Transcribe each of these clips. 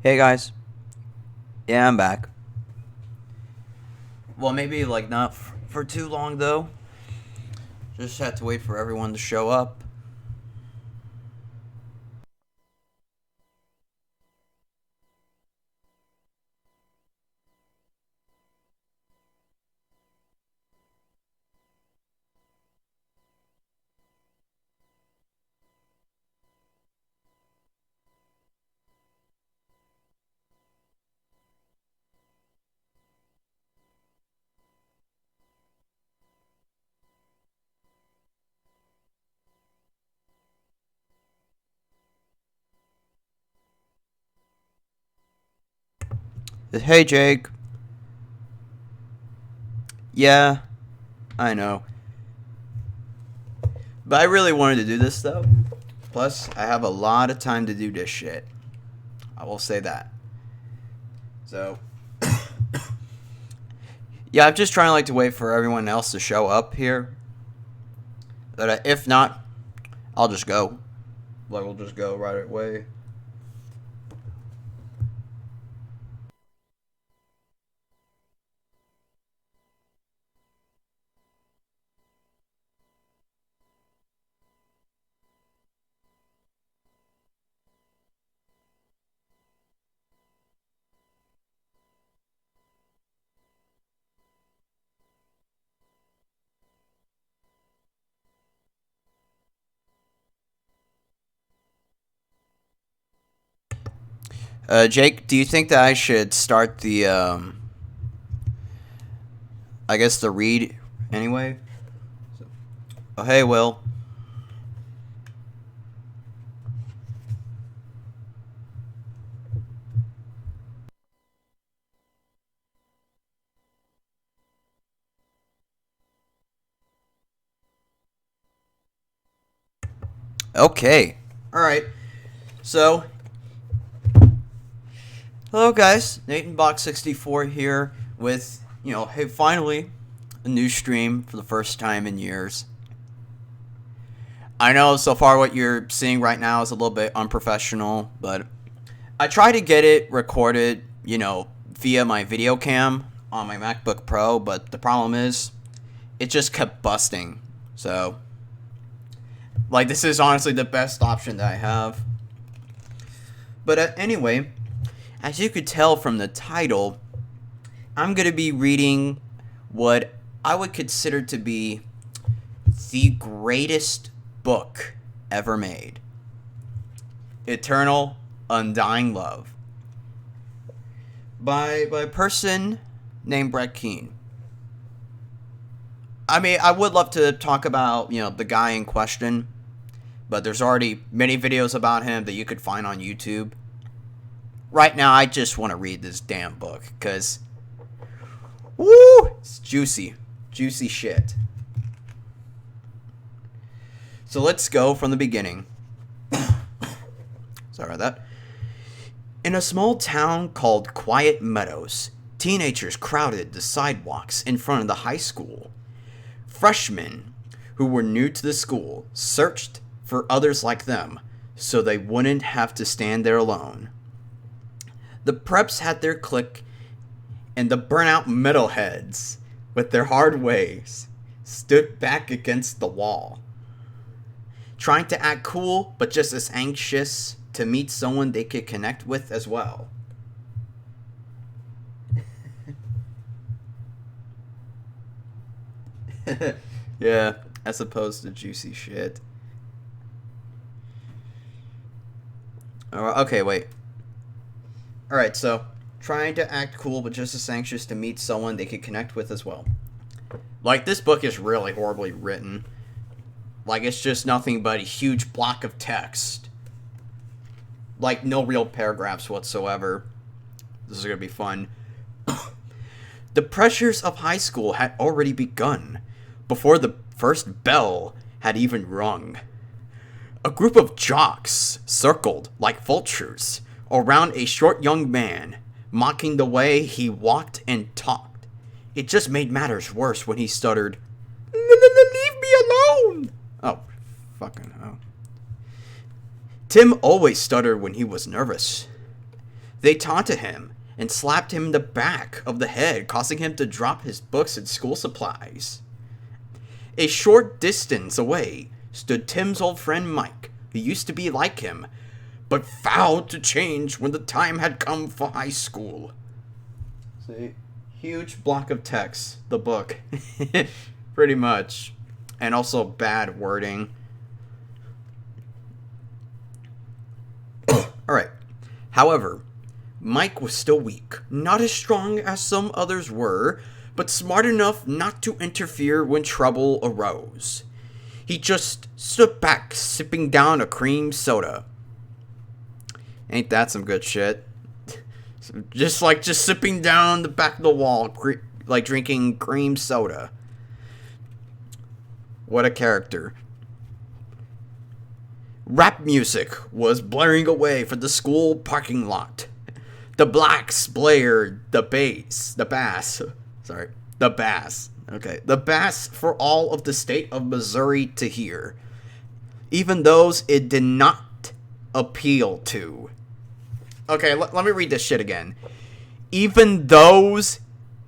Hey guys, yeah, I'm back. Well, maybe like not for too long though. Just had to wait for everyone to show up. Hey Jake. Yeah, I know, but I really wanted to do this though. Plus, I have a lot of time to do this shit. I will say that. So, yeah, I'm just trying to wait for everyone else to show up here. That if not, I'll just go. We'll just go right away. Jake, do you think that I should start I guess the read anyway? Oh, hey, Will. Okay. All right. So, hello guys. Nathan Box 64 here with, hey, finally a new stream for the first time in years. I know so far what you're seeing right now is a little bit unprofessional, but I try to get it recorded, via my video cam on my MacBook Pro, but the problem is it just kept busting. So, this is honestly the best option that I have. But anyway, as you could tell from the title, I'm going to be reading what I would consider to be the greatest book ever made, Eternal Undying Love, by a person named Brett Keane. I mean, I would love to talk about, the guy in question, but there's already many videos about him that you could find on YouTube. Right now, I just want to read this damn book, because, woo, it's juicy. Juicy shit. So let's go from the beginning. Sorry about that. In a small town called Quiet Meadows, teenagers crowded the sidewalks in front of the high school. Freshmen who were new to the school searched for others like them so they wouldn't have to stand there alone. The preps had their clique, and the burnout metalheads, with their hard ways, stood back against the wall, trying to act cool but just as anxious to meet someone they could connect with as well. Yeah, as opposed to juicy shit. Okay, wait. Alright, so trying to act cool but just as anxious to meet someone they could connect with as well. This book is really horribly written. It's just nothing but a huge block of text. No real paragraphs whatsoever. This is gonna be fun. The pressures of high school had already begun before the first bell had even rung. A group of jocks circled like vultures around a short young man, mocking the way he walked and talked. It just made matters worse when he stuttered, "Leave me alone!" Oh, fucking hell. Tim always stuttered when he was nervous. They taunted him and slapped him in the back of the head, causing him to drop his books and school supplies. A short distance away stood Tim's old friend Mike, who used to be like him, but vowed to change when the time had come for high school. See, huge block of text, the book. Pretty much. And also bad wording. Alright. However, Mike was still weak, not as strong as some others were, but smart enough not to interfere when trouble arose. He just stood back, sipping down a cream soda. Ain't that some good shit? Just sipping down the back of the wall, like drinking cream soda. What a character. Rap music was blaring away from the school parking lot. The blacks blared the bass. Okay, the bass for all of the state of Missouri to hear. Even those it did not appeal to. Okay, let me read this shit again. Even those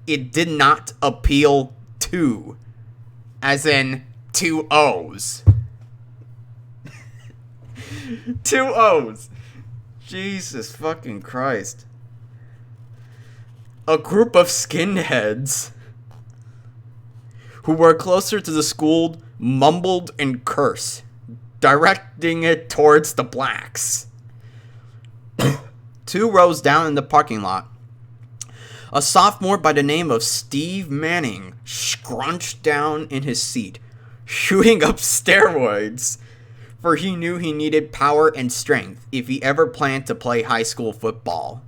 it did not appeal to. As in, 2 O's. 2 O's. Jesus fucking Christ. A group of skinheads who were closer to the school mumbled and cursed, directing it towards the blacks. 2 rows down in the parking lot, a sophomore by the name of Steve Manning scrunched down in his seat, shooting up steroids, for he knew he needed power and strength if he ever planned to play high school football.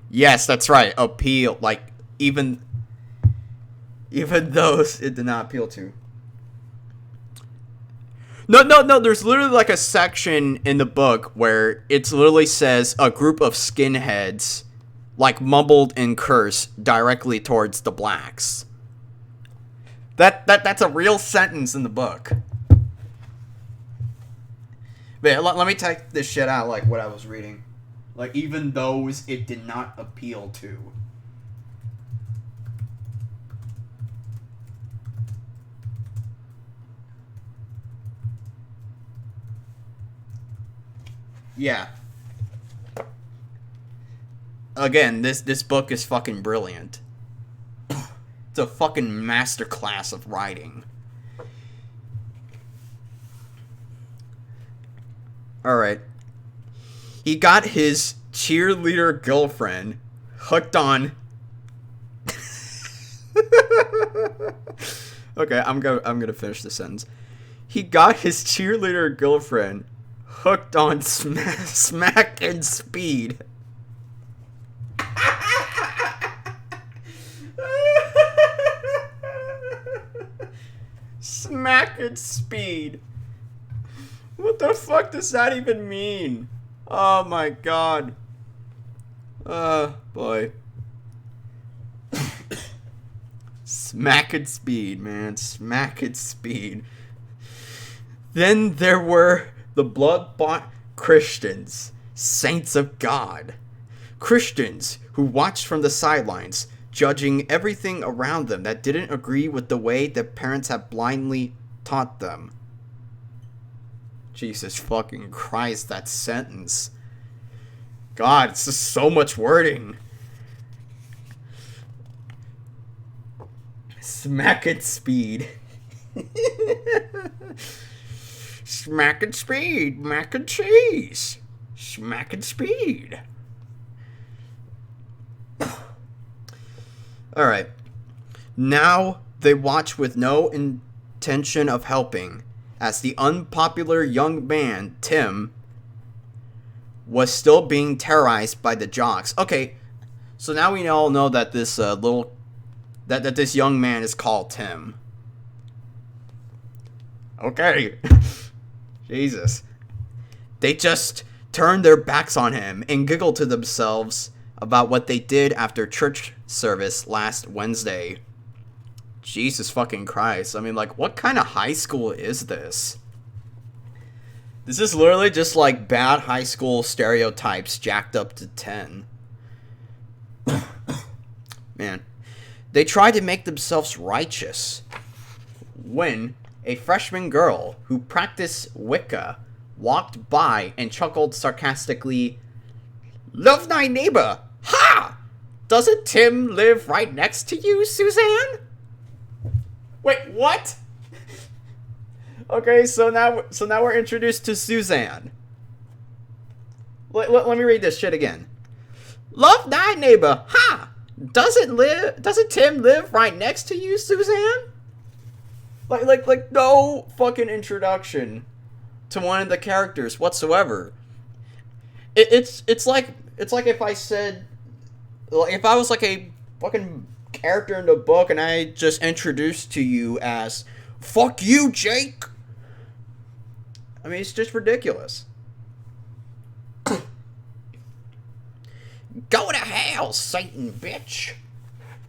Yes, that's right, appeal, like, even those it did not appeal to. No, there's literally like a section in the book where it literally says a group of skinheads, like, mumbled and cursed directly towards the blacks. That's a real sentence in the book. But let me type this shit out like what I was reading. Like, even those it did not appeal to. Yeah. Again, this book is fucking brilliant. It's a fucking masterclass of writing. Alright. He got his cheerleader girlfriend hooked on... Okay, I'm gonna finish the sentence. He got his cheerleader girlfriend hooked on smack and speed. Smack and speed. What the fuck does that even mean? Oh my god. Boy. Smack and speed, man. Smack and speed. Then there were the blood-bought Christians, saints of God. Christians who watched from the sidelines, judging everything around them that didn't agree with the way their parents had blindly taught them. Jesus fucking Christ, that sentence. God, it's just so much wording. Smack and speed. Smack and speed, mac and cheese. Smack and speed. Alright. Now they watch with no intention of helping, as the unpopular young man, Tim, was still being terrorized by the jocks. Okay, so now we all know that this that this young man is called Tim. Okay. Jesus. They just turned their backs on him and giggled to themselves about what they did after church service last Wednesday. Jesus fucking Christ. I mean, like, what kind of high school is this? This is literally just like bad high school stereotypes jacked up to 10. Man. They tried to make themselves righteous when a freshman girl who practiced Wicca walked by and chuckled sarcastically, "Love thy neighbor! Ha! Doesn't Tim live right next to you, Suzanne?" Wait, what? Okay, so now we're introduced to Suzanne. Let me read this shit again. "Love thy neighbor! Ha! Doesn't Tim live right next to you, Suzanne?" Like no fucking introduction to one of the characters whatsoever. It's like if I said, like, if I was like a fucking character in the book and I just introduced to you as "Fuck you, Jake." I mean, it's just ridiculous. "Go to hell, Satan, bitch,"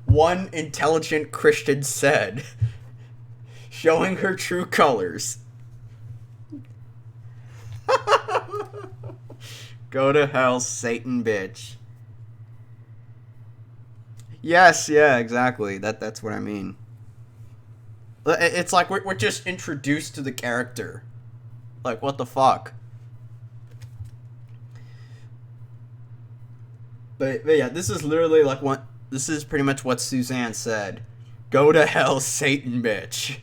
one intelligent Christian said, showing her true colors. Go to hell, Satan, bitch. Yes, yeah, exactly. That's what I mean. It's like we're just introduced to the character. Like, what the fuck? But yeah, this is literally like what... This is pretty much what Suzanne said. "Go to hell, Satan, bitch."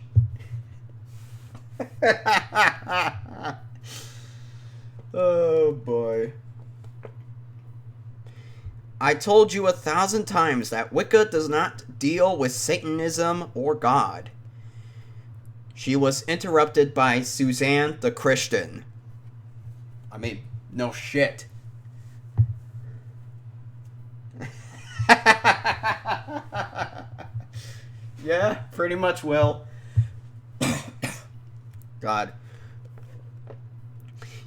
Oh, boy. "I told you 1,000 times that Wicca does not deal with Satanism or God." She was interrupted by Suzanne the Christian. I mean, no shit. Yeah, pretty much will. God.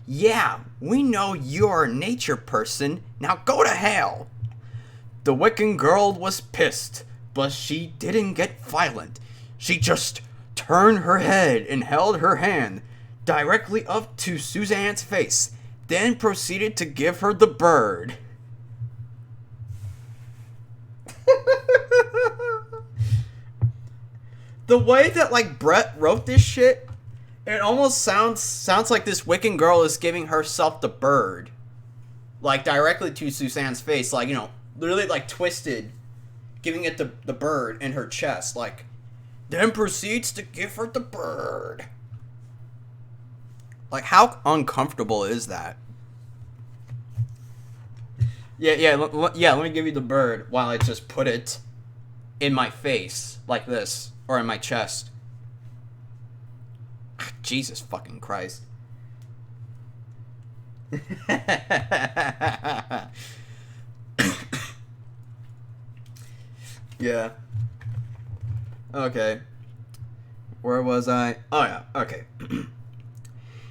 "Yeah, we know you're a nature person. Now go to hell." The Wiccan girl was pissed, but she didn't get violent. She just turned her head and held her hand directly up to Suzanne's face, then proceeded to give her the bird. The way that, like, Brett wrote this shit, it almost sounds like this Wiccan girl is giving herself the bird, like, directly to Suzanne's face, like, you know, literally, like, twisted, giving it the bird in her chest, like, then proceeds to give her the bird. Like, how uncomfortable is that? Yeah, let me give you the bird while I just put it in my face, like this, or in my chest. Jesus fucking Christ. Yeah. Okay. Where was I? Oh, yeah. Okay.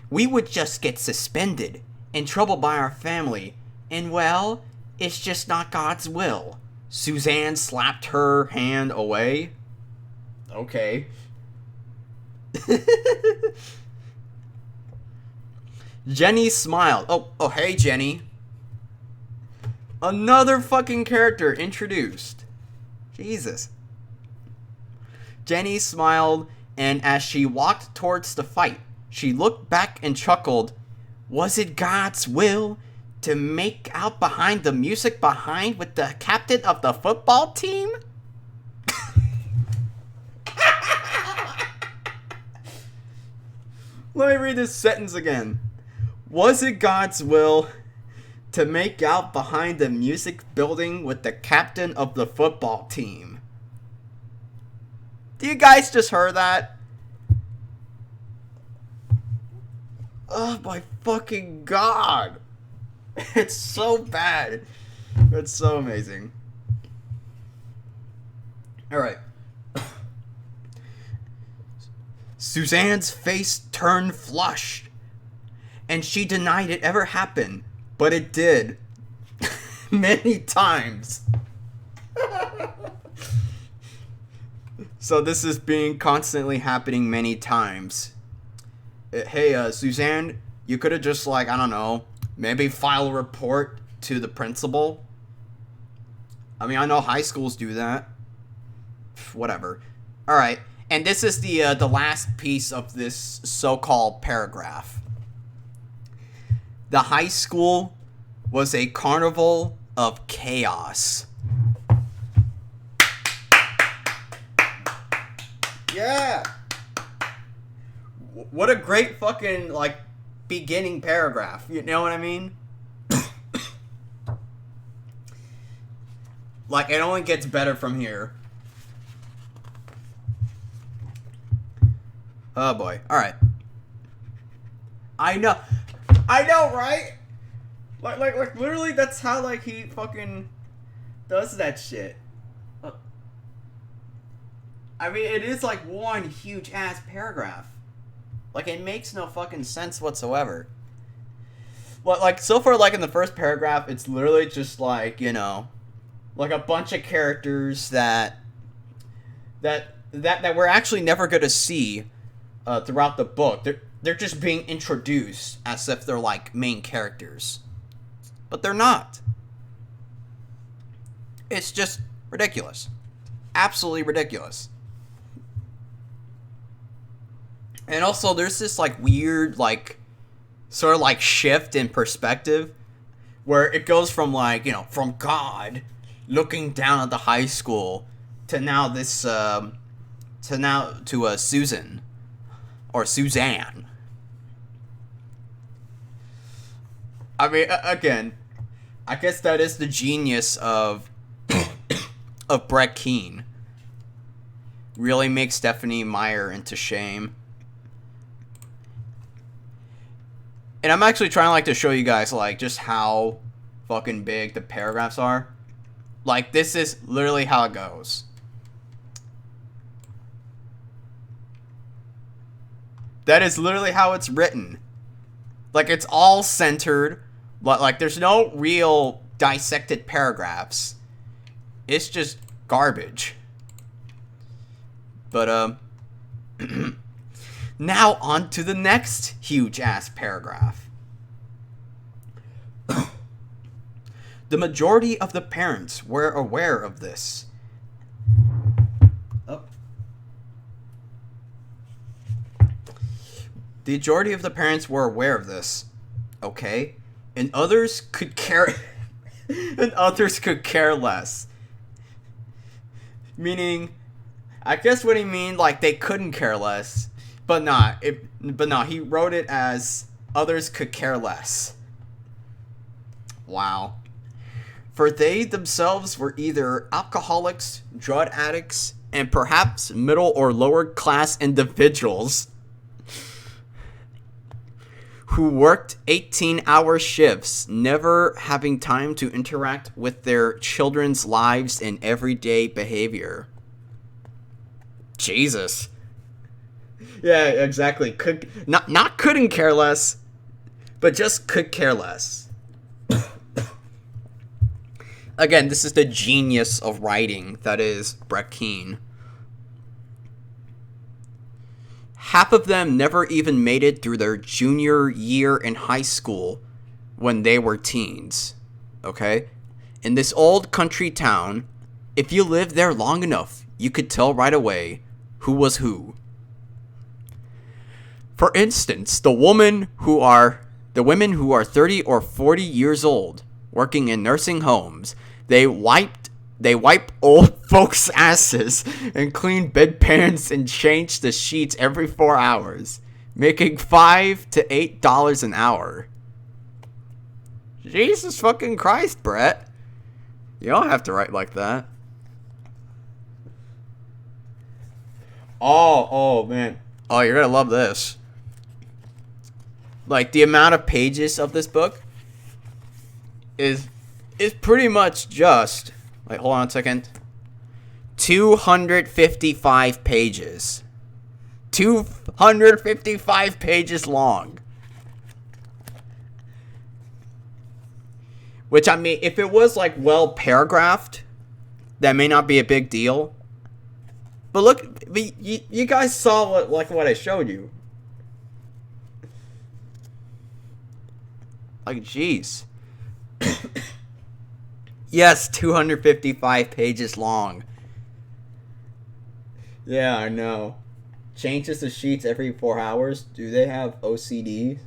"We would just get suspended, in trouble by our family, and, well, it's just not God's will." Suzanne slapped her hand away. Okay. Jenny smiled. Oh, hey, Jenny. Another fucking character introduced. Jesus. Jenny smiled, and as she walked towards the fight, she looked back and chuckled. "Was it God's will to make out behind the music behind with the captain of the football team?" Let me read this sentence again. "Was it God's will to make out behind the music building with the captain of the football team?" Do you guys just heard that? Oh my fucking god. It's so bad. It's so amazing. Alright. Suzanne's face turned flushed, and she denied it ever happened, but it did. Many times. So this is being constantly happening many times. Hey, Suzanne, You could have just, like, I don't know, maybe file a report to the principal. I mean, I know high schools do that. Whatever. All right. And this is the last piece of this so-called paragraph. The high school was a carnival of chaos. Yeah. What a great fucking, like, beginning paragraph. You know what I mean? Like, it only gets better from here. Oh boy. Alright. I know, right? Like, literally, that's how, like, he fucking does that shit. I mean, it is, like, one huge-ass paragraph. Like, it makes no fucking sense whatsoever. But, like, so far, like, in the first paragraph, it's literally just, like, you know, like, a bunch of characters that we're actually never going to see throughout the book. They're just being introduced as if they're, like, main characters. But they're not. It's just ridiculous. Absolutely ridiculous. And also, there's this, like, weird, like, sort of, like, shift in perspective where it goes from, like, you know, from God looking down at the high school to now this, to Susan. Or Suzanne. I mean, again, I guess that is the genius of Brett Keane. Really makes Stephenie Meyer into shame. And I'm actually trying, like, to show you guys, like, just how fucking big the paragraphs are. Like, this is literally how it goes. That is literally how it's written. Like, it's all centered. But, like, there's no real dissected paragraphs. It's just garbage. But, now on to the next huge-ass paragraph. The majority of the parents were aware of this. Oh. The majority of the parents were aware of this. Okay? And others could care... and others could care less. Meaning... I guess what he mean, like, they couldn't care less. But not. He wrote it as others could care less. Wow. For they themselves were either alcoholics, drug addicts, and perhaps middle or lower class individuals who worked 18-hour shifts, never having time to interact with their children's lives and everyday behavior. Jesus. Yeah, exactly. Not couldn't care less, but just could care less. Again, this is the genius of writing that is Brett Keane. Half of them never even made it through their junior year in high school when they were teens. Okay? In this old country town, if you lived there long enough, you could tell right away who was who. For instance, the women who are 30 or 40 years old, working in nursing homes, they wipe old folks' asses and clean bedpans and change the sheets every 4 hours, making $5 to $8 an hour. Jesus fucking Christ, Brett. You don't have to write like that. Oh man. Oh, you're gonna love this. Like, the amount of pages of this book is pretty much just, like, hold on a second, 255 pages. 255 pages long. Which, I mean, if it was, like, well paragraphed, that may not be a big deal. But look, you guys saw what I showed you. Like, jeez. Yes, 255 pages long. Yeah, I know. Changes the sheets every 4 hours. Do they have OCD?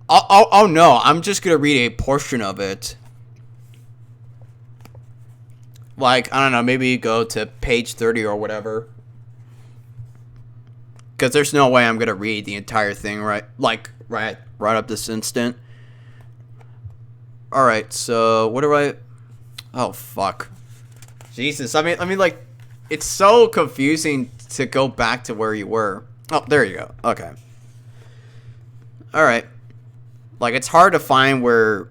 Oh no, I'm just gonna read a portion of it. Like, I don't know, maybe go to page 30 or whatever. Because there's no way I'm gonna read the entire thing right up this instant. Alright, so what do I... Oh, fuck. Jesus, I mean, like, it's so confusing to go back to where you were. Oh, there you go. Okay. Alright. Like, it's hard to find where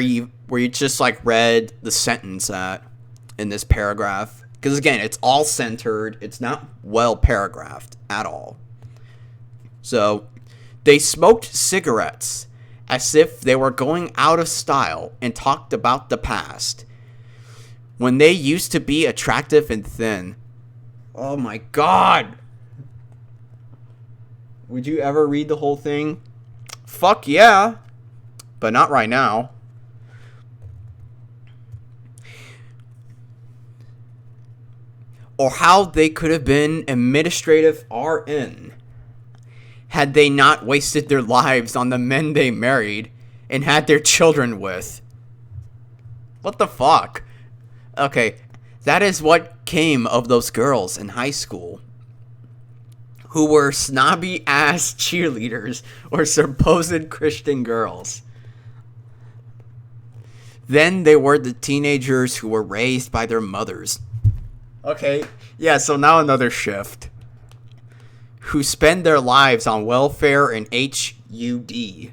you just, like, read the sentence at in this paragraph. Because, again, it's all centered. It's not well paragraphed at all. So, they smoked cigarettes as if they were going out of style and talked about the past, when they used to be attractive and thin. Oh my god! Would you ever read the whole thing? Fuck yeah! But not right now. Or how they could have been administrative RN had they not wasted their lives on the men they married and had their children with. What the fuck? Okay, that is what came of those girls in high school who were snobby ass cheerleaders or supposed Christian girls. Then they were the teenagers who were raised by their mothers. Okay, yeah, so now another shift. Who spend their lives on welfare and HUD.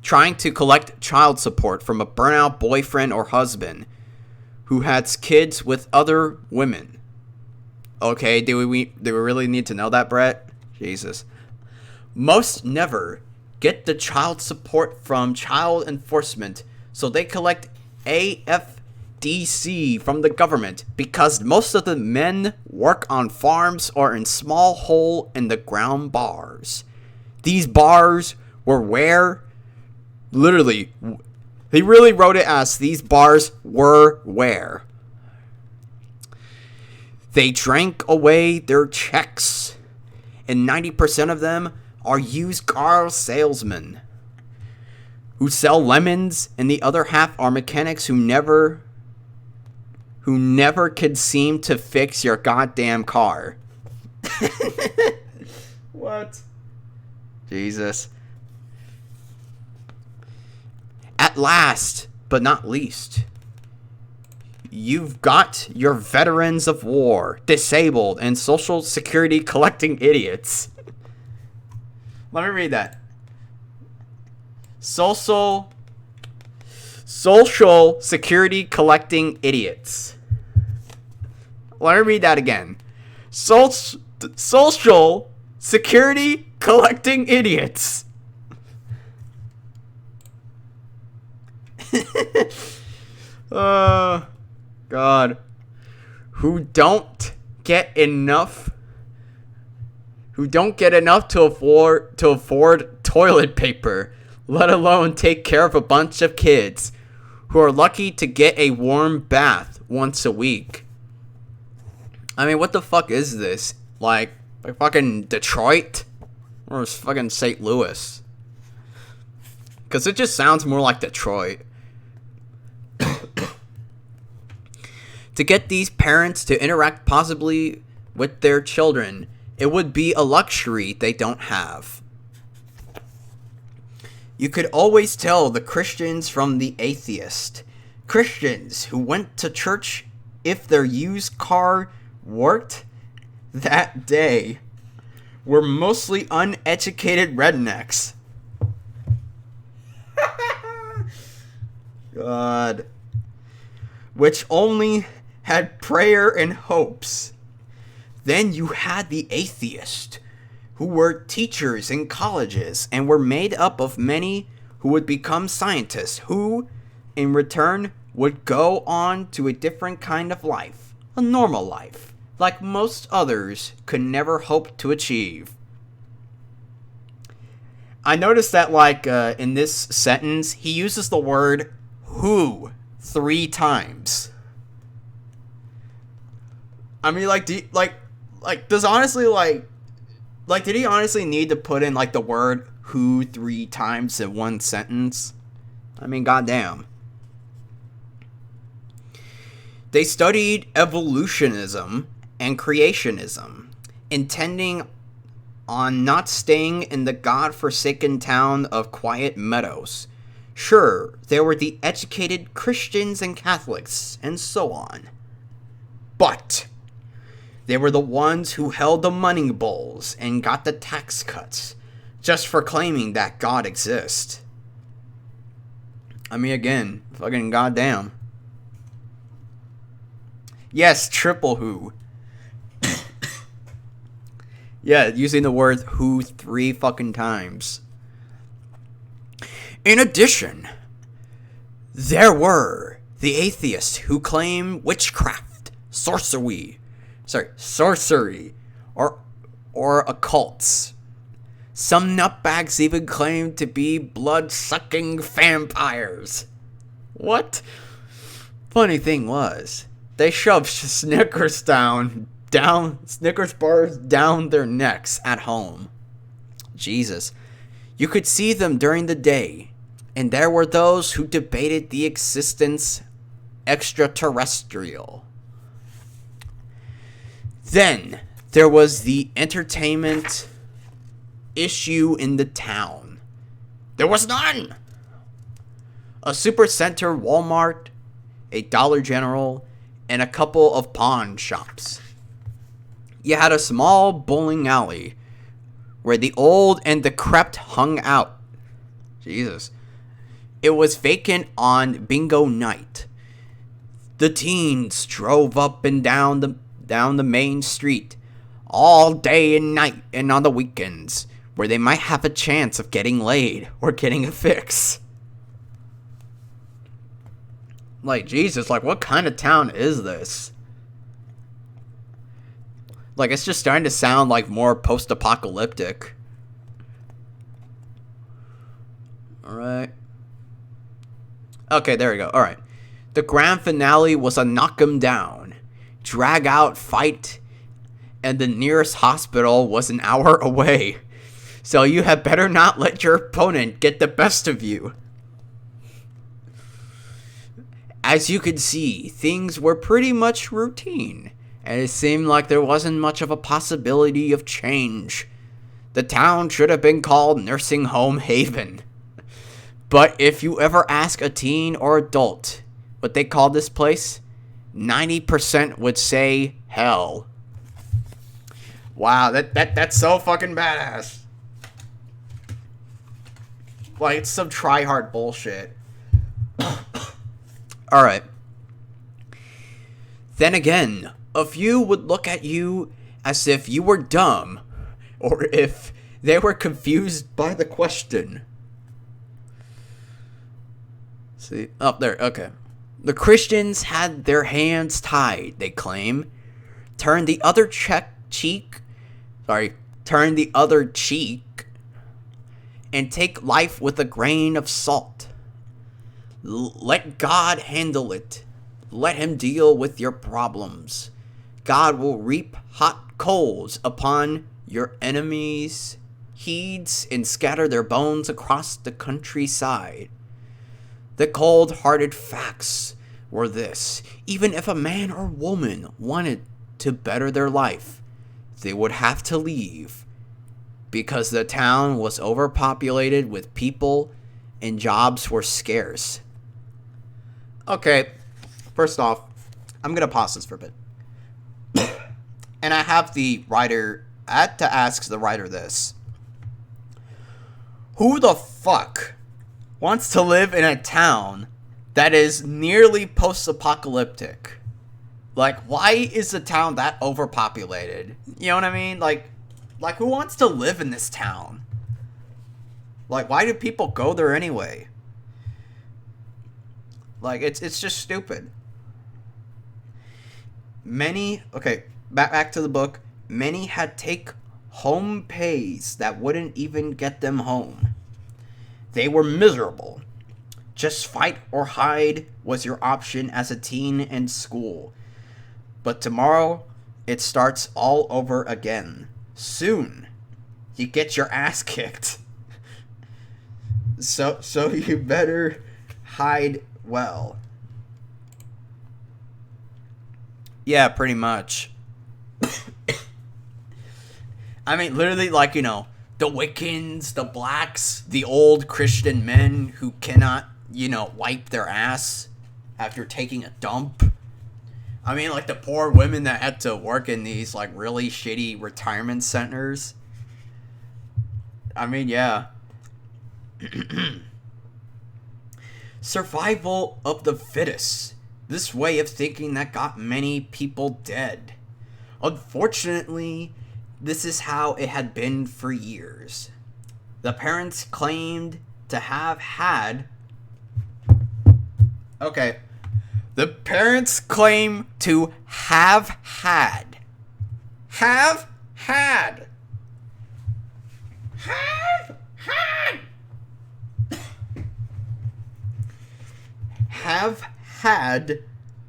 Trying to collect child support from a burnout boyfriend or husband who has kids with other women. Okay, do we really need to know that, Brett? Jesus. Most never get the child support from child enforcement, so they collect AFDC from the government because most of the men work on farms or in small hole in the ground bars. These bars were where, literally, he really wrote it as these bars were where they drank away their checks, and 90% of them are used car salesmen who sell lemons, and the other half are mechanics who never could seem to fix your goddamn car. What? Jesus. At last, but not least, you've got your veterans of war, disabled, and social security collecting idiots. Let me read that. Social security collecting idiots. Let me read that again. Social security collecting idiots. God. Who don't get enough to afford toilet paper, let alone take care of a bunch of kids, who are lucky to get a warm bath once a week. I mean, what the fuck is this? Like fucking Detroit? Or fucking St. Louis? Because it just sounds more like Detroit. To get these parents to interact positively with their children, it would be a luxury they don't have. You could always tell the Christians from the atheist. Christians who went to church if their used car worked that day were mostly uneducated rednecks. God. Which only had prayer and hopes. Then you had the atheist, who were teachers in colleges and were made up of many who would become scientists, who, in return, would go on to a different kind of life, a normal life, like most others could never hope to achieve. I noticed that, like, in this sentence, he uses the word who 3 times. I mean, like, does honestly, did he honestly need to put in, like, the word who 3 times in one sentence? I mean, goddamn. They studied evolutionism and creationism, intending on not staying in the god-forsaken town of Quiet Meadows. Sure, there were the educated Christians and Catholics, and so on. But they were the ones who held the money bowls and got the tax cuts, just for claiming that God exists. I mean, again, fucking goddamn. Yes, triple who. Yeah, using the word who 3 fucking times. In addition, there were the atheists who claim witchcraft, sorcery, or occults. Some nutbags even claimed to be blood-sucking vampires. What? Funny thing was, they shoved Snickers bars down their necks at home. Jesus. You could see them during the day, and there were those who debated the existence extraterrestrial. Then there was the entertainment issue in the town. There was none. A supercenter, Walmart, a Dollar General, and a couple of pawn shops. You had a small bowling alley where the old and decrepit hung out. Jesus. It was vacant on bingo night. The teens drove up and down the main street all day and night, and on the weekends, where they might have a chance of getting laid or getting a fix. Like, Jesus, like, what kind of town is this? Like, it's just starting to sound like more post-apocalyptic. Alright. Okay, there we go. Alright. The grand finale was a knock 'em down, drag out fight, and the nearest hospital was an hour away. So you had better not let your opponent get the best of you. As you could see, things were pretty much routine, and it seemed like there wasn't much of a possibility of change. The town should have been called Nursing Home Haven. But if you ever ask a teen or adult what they call this place, 90% would say hell. Wow, that's so fucking badass. Like, it's some try-hard bullshit. Alright. Then again, a few would look at you as if you were dumb, or if they were confused by the question. See? Up there, okay. The Christians had their hands tied, they claim. Turn the other cheek, and take life with a grain of salt. Let God handle it. Let him deal with your problems. God will reap hot coals upon your enemies' heads and scatter their bones across the countryside. The cold-hearted facts were this: even if a man or woman wanted to better their life, they would have to leave, because the town was overpopulated with people and jobs were scarce. Okay, first off, I'm going to pause this for a bit. And I had to ask the writer this. Who the fuck wants to live in a town that is nearly post-apocalyptic? Like, why is the town that overpopulated? You know what I mean? Like who wants to live in this town? Like, why do people go there anyway? Like, it's just stupid. Back to the book. Many had take home pays that wouldn't even get them home. They were miserable. Just fight or hide was your option as a teen in school. But tomorrow, it starts all over again. Soon, you get your ass kicked. So you better hide well. Yeah, pretty much. I mean, literally, like, the Wiccans, the blacks, the old Christian men who cannot, wipe their ass after taking a dump. I mean, like, the poor women that had to work in these, like, really shitty retirement centers. I mean, yeah. Survival of the fittest. This way of thinking that got many people dead. Unfortunately, this is how it had been for years. The parents claimed to have had... Okay. The parents claim to have had. Have had. Have had. Have had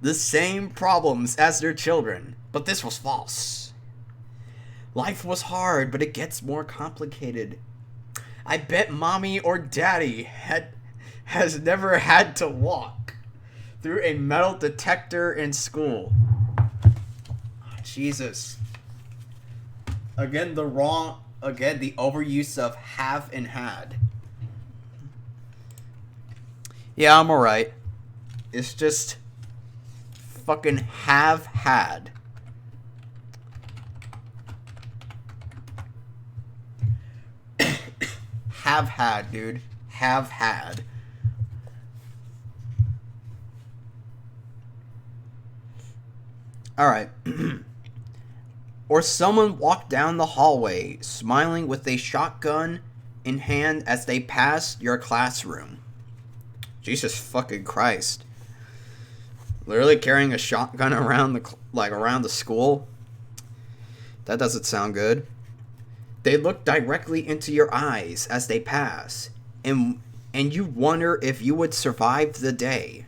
the same problems as their children, but this was false. Life was hard, but it gets more complicated. I bet mommy or daddy has never had to walk through a metal detector in school. Oh, Jesus. Again, the overuse of have and had. Yeah, I'm alright. It's just fucking have had. Have had, dude. Have had. Alright. Or someone walked down the hallway, smiling with a shotgun in hand as they passed your classroom. Jesus fucking Christ. Literally carrying a shotgun around the school? That doesn't sound good. They look directly into your eyes as they pass, and you wonder if you would survive the day.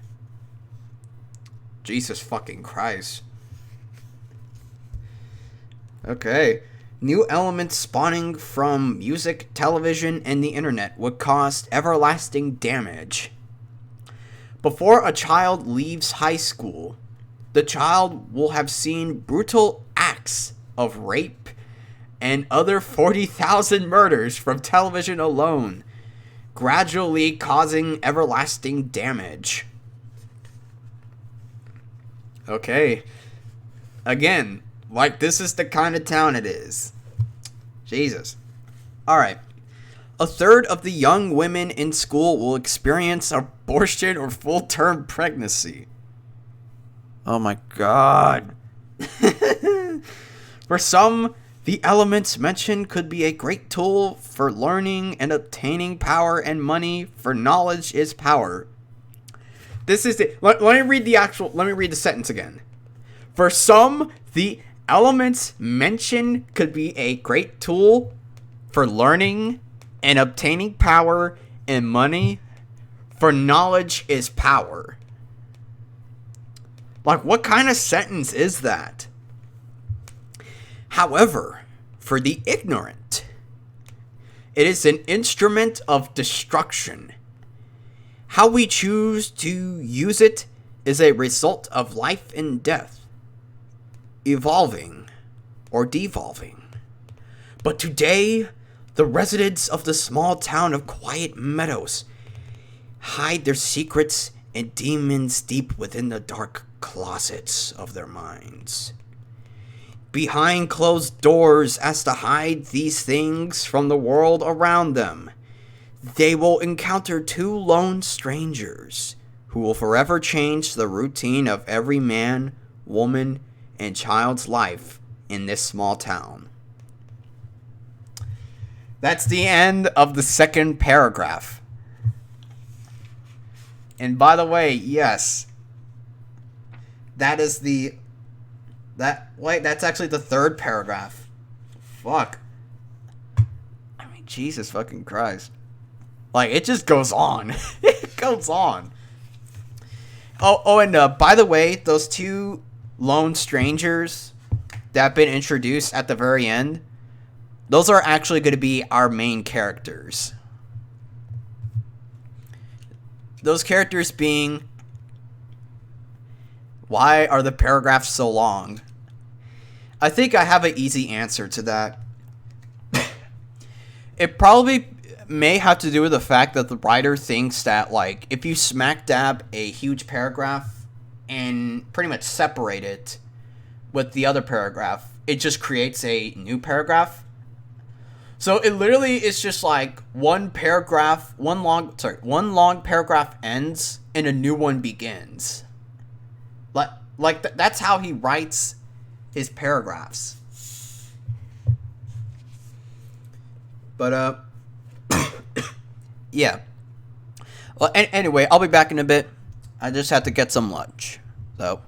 Jesus fucking Christ. Okay. New elements spawning from music, television, and the internet would cause everlasting damage. Before a child leaves high school, the child will have seen brutal acts of rape and other 40,000 murders from television alone, gradually causing everlasting damage. Okay. Again, like, this is the kind of town it is. Jesus. Alright. A third of the young women in school will experience abortion or full-term pregnancy. Oh my god. For some, the elements mentioned could be a great tool for learning and obtaining power and money, for knowledge is power. This is it. Let me read the sentence again. For some, the elements mentioned could be a great tool for learning and obtaining power and money, for knowledge is power. Like, what kind of sentence is that? However, for the ignorant, it is an instrument of destruction. How we choose to use it is a result of life and death, evolving or devolving. But today, the residents of the small town of Quiet Meadows hide their secrets and demons deep within the dark closets of their minds. Behind closed doors, as to hide these things from the world around them, they will encounter two lone strangers who will forever change the routine of every man, woman, and child's life in this small town. That's the end of the second paragraph. And by the way, yes, that's actually the third paragraph. Fuck. I mean, Jesus fucking Christ. Like, it just goes on. It goes on. And by the way, those two lone strangers that have been introduced at the very end, those are actually going to be our main characters. Those characters being, why are the paragraphs so long? I think I have an easy answer to that. It probably may have to do with the fact that the writer thinks that, like, if you smack dab a huge paragraph and pretty much separate it with the other paragraph, it just creates a new paragraph. So it literally is just like one long paragraph ends and a new one begins. That's how he writes his paragraphs. But yeah. Well, anyway, I'll be back in a bit. I just have to get some lunch. So.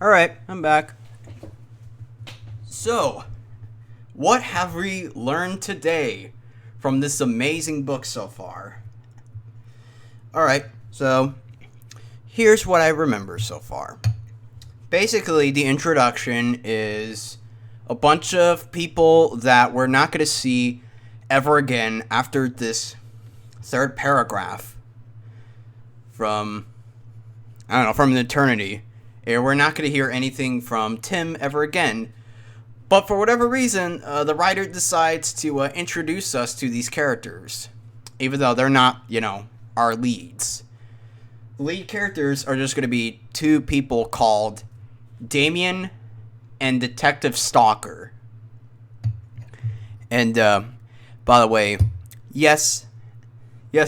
Alright, I'm back. So, what have we learned today from this amazing book so far? Alright, so here's what I remember so far. Basically, the introduction is a bunch of people that we're not going to see ever again after this third paragraph from, I don't know, from an eternity. And we're not going to hear anything from Tim ever again. But for whatever reason, the writer decides to introduce us to these characters, even though they're not, our leads. The lead characters are just going to be two people called Damien and Detective Stalker. And, by the way, yes,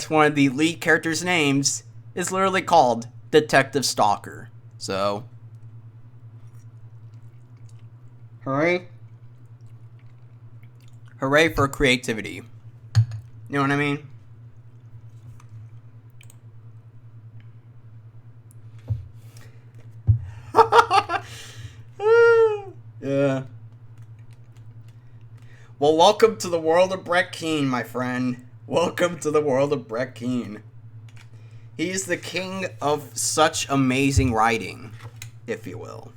one of the lead characters' names is literally called Detective Stalker. So, hooray for creativity. You know what I mean? Yeah. Well, welcome to the world of Brett Keane, my friend. Welcome to the world of Brett Keane. He is the king of such amazing writing, if you will.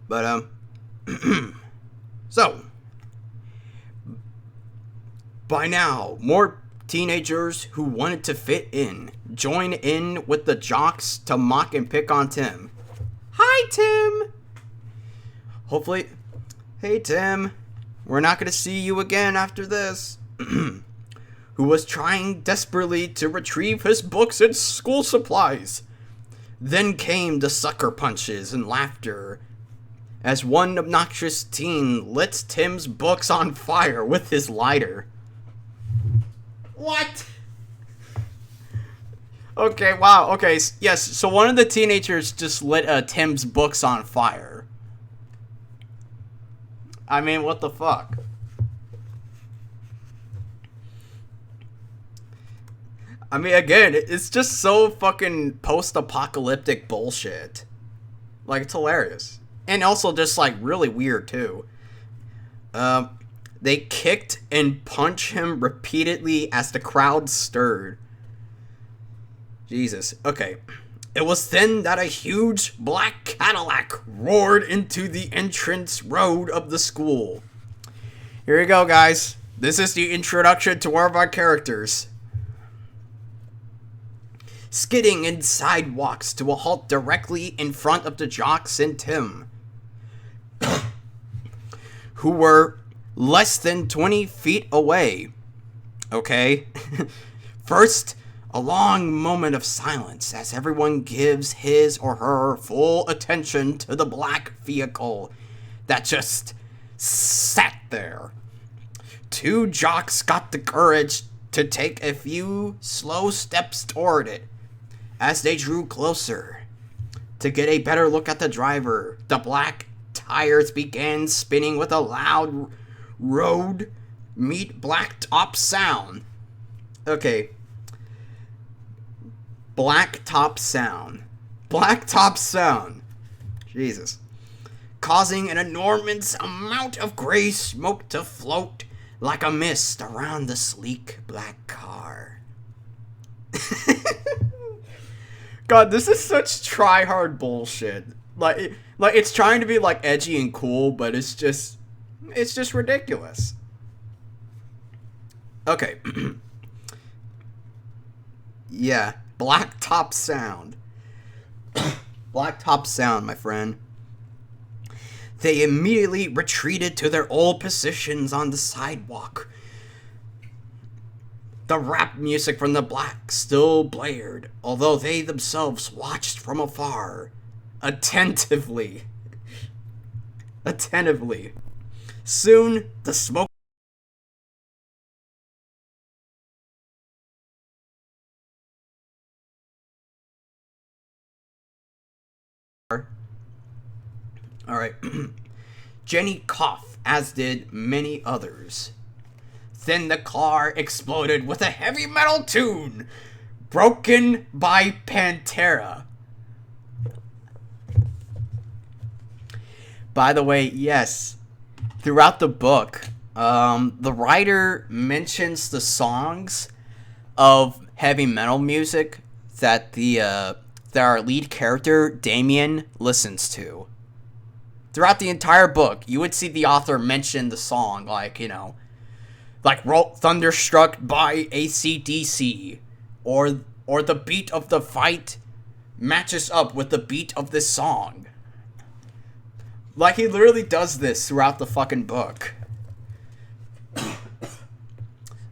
But, so, by now, more teenagers who wanted to fit in join in with the jocks to mock and pick on Tim. Hi, Tim! Hopefully, hey, Tim, we're not going to see you again after this. Who was trying desperately to retrieve his books and school supplies. Then came the sucker punches and laughter as one obnoxious teen lit Tim's books on fire with his lighter. What? Okay, wow, okay, yes, so one of the teenagers just lit Tim's books on fire. I mean, what the fuck? I mean, again, it's just so fucking post-apocalyptic bullshit. Like, it's hilarious. And also just, like, really weird, too. They kicked and punched him repeatedly as the crowd stirred. Jesus. Okay. It was then that a huge black Cadillac roared into the entrance road of the school. Here you go, guys. This is the introduction to one of our characters. Skidding in sidewalks to a halt directly in front of the jocks and Tim, who were less than 20 feet away. Okay? First, a long moment of silence as everyone gives his or her full attention to the black vehicle that just sat there. Two jocks got the courage to take a few slow steps toward it. As they drew closer to get a better look at the driver, the black tires began spinning with a loud road meet blacktop sound. Okay. Blacktop sound. Blacktop sound. Jesus. Causing an enormous amount of gray smoke to float like a mist around the sleek black car. God, this is such try-hard bullshit. Like it's trying to be, like, edgy and cool, but it's just ridiculous. Okay. Yeah, blacktop sound. Blacktop sound, my friend. They immediately retreated to their old positions on the sidewalk. The rap music from the black still blared, although they themselves watched from afar, attentively. Soon, the smoke Alright. Jenny coughed, as did many others. Then the car exploded with a heavy metal tune, Broken by Pantera. By the way, yes, throughout the book, the writer mentions the songs of heavy metal music that that our lead character Damien listens to. Throughout the entire book, you would see the author mention the song, like, you know, like Thunderstruck by AC/DC, or the beat of the fight matches up with the beat of this song. Like, he literally does this throughout the fucking book.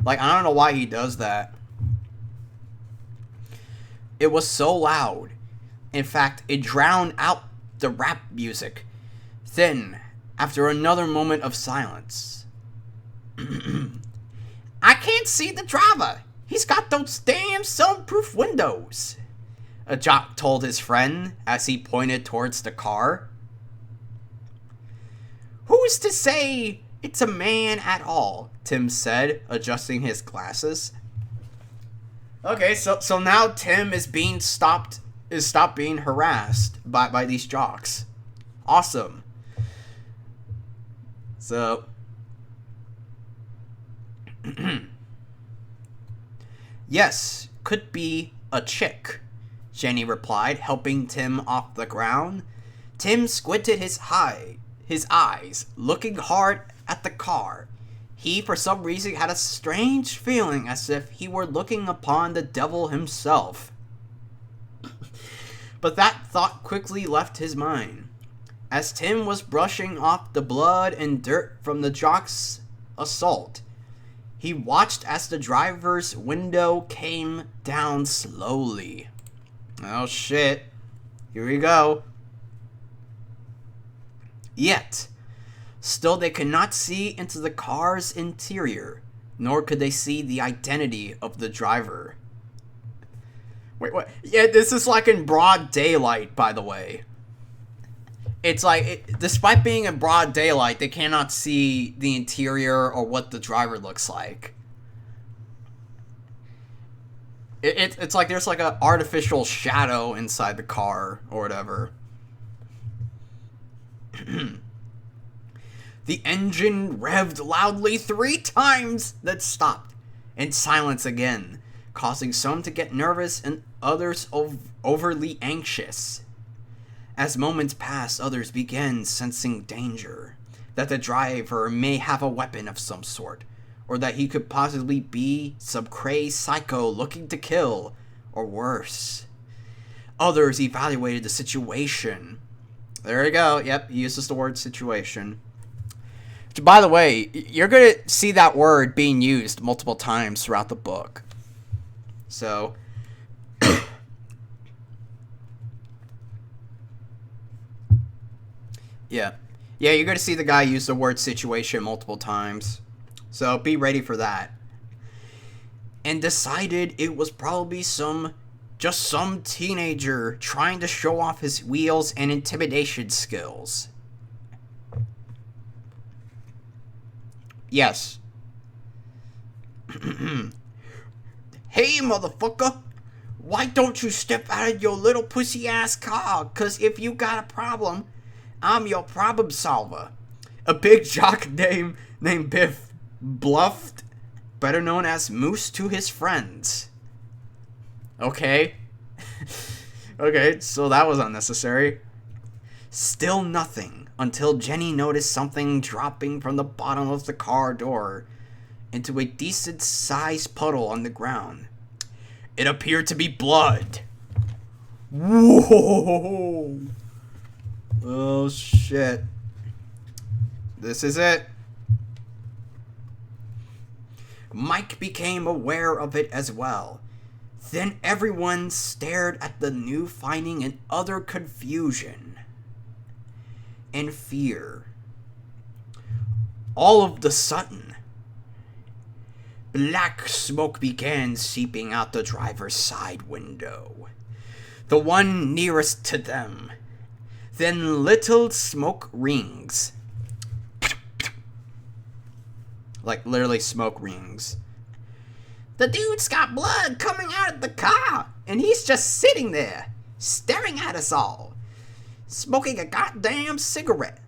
Like, I don't know why he does that. It was so loud. In fact, it drowned out the rap music. Then, after another moment of silence, I can't see the driver. He's got those damn soundproof windows, a jock told his friend as he pointed towards the car. Who's to say it's a man at all? Tim said, adjusting his glasses. Okay, so now Tim is stopped being harassed by these jocks. Awesome. So yes, could be a chick, Jenny replied, helping Tim off the ground. Tim squinted his eyes, looking hard at the car. He, for some reason, had a strange feeling as if he were looking upon the devil himself. But that thought quickly left his mind. As Tim was brushing off the blood and dirt from the jock's assault, he watched as the driver's window came down slowly. Oh shit. Here we go. Yet, still they could not see into the car's interior, nor could they see the identity of the driver. Wait, what? Yeah, this is like in broad daylight, by the way. It's like, despite being in broad daylight, they cannot see the interior or what the driver looks like. It's like there's like an artificial shadow inside the car or whatever. The engine revved loudly 3 times, then stopped, and silence again, causing some to get nervous and others overly anxious. As moments passed, others began sensing danger, that the driver may have a weapon of some sort, or that he could possibly be some crazed psycho looking to kill, or worse. Others evaluated the situation. There we go, yep, he uses the word situation. Which, by the way, you're going to see that word being used multiple times throughout the book. So, yeah, you're going to see the guy use the word situation multiple times. So be ready for that. And decided it was probably some teenager trying to show off his wheels and intimidation skills. Yes. Hey, motherfucker. Why don't you step out of your little pussy-ass car? 'Cause if you got a problem, I'm your problem solver. A big jock named Biff bluffed, better known as Moose, to his friends. Okay. Okay, so that was unnecessary. Still nothing until Jenny noticed something dropping from the bottom of the car door into a decent-sized puddle on the ground. It appeared to be blood. Whoa! Oh, shit. This is it. Mike became aware of it as well. Then everyone stared at the new finding in utter confusion and fear. All of the sudden, black smoke began seeping out the driver's side window, the one nearest to them. Then little smoke rings, like literally smoke rings, The dude's got blood coming out of the car, and he's just sitting there, staring at us all, smoking a goddamn cigarette.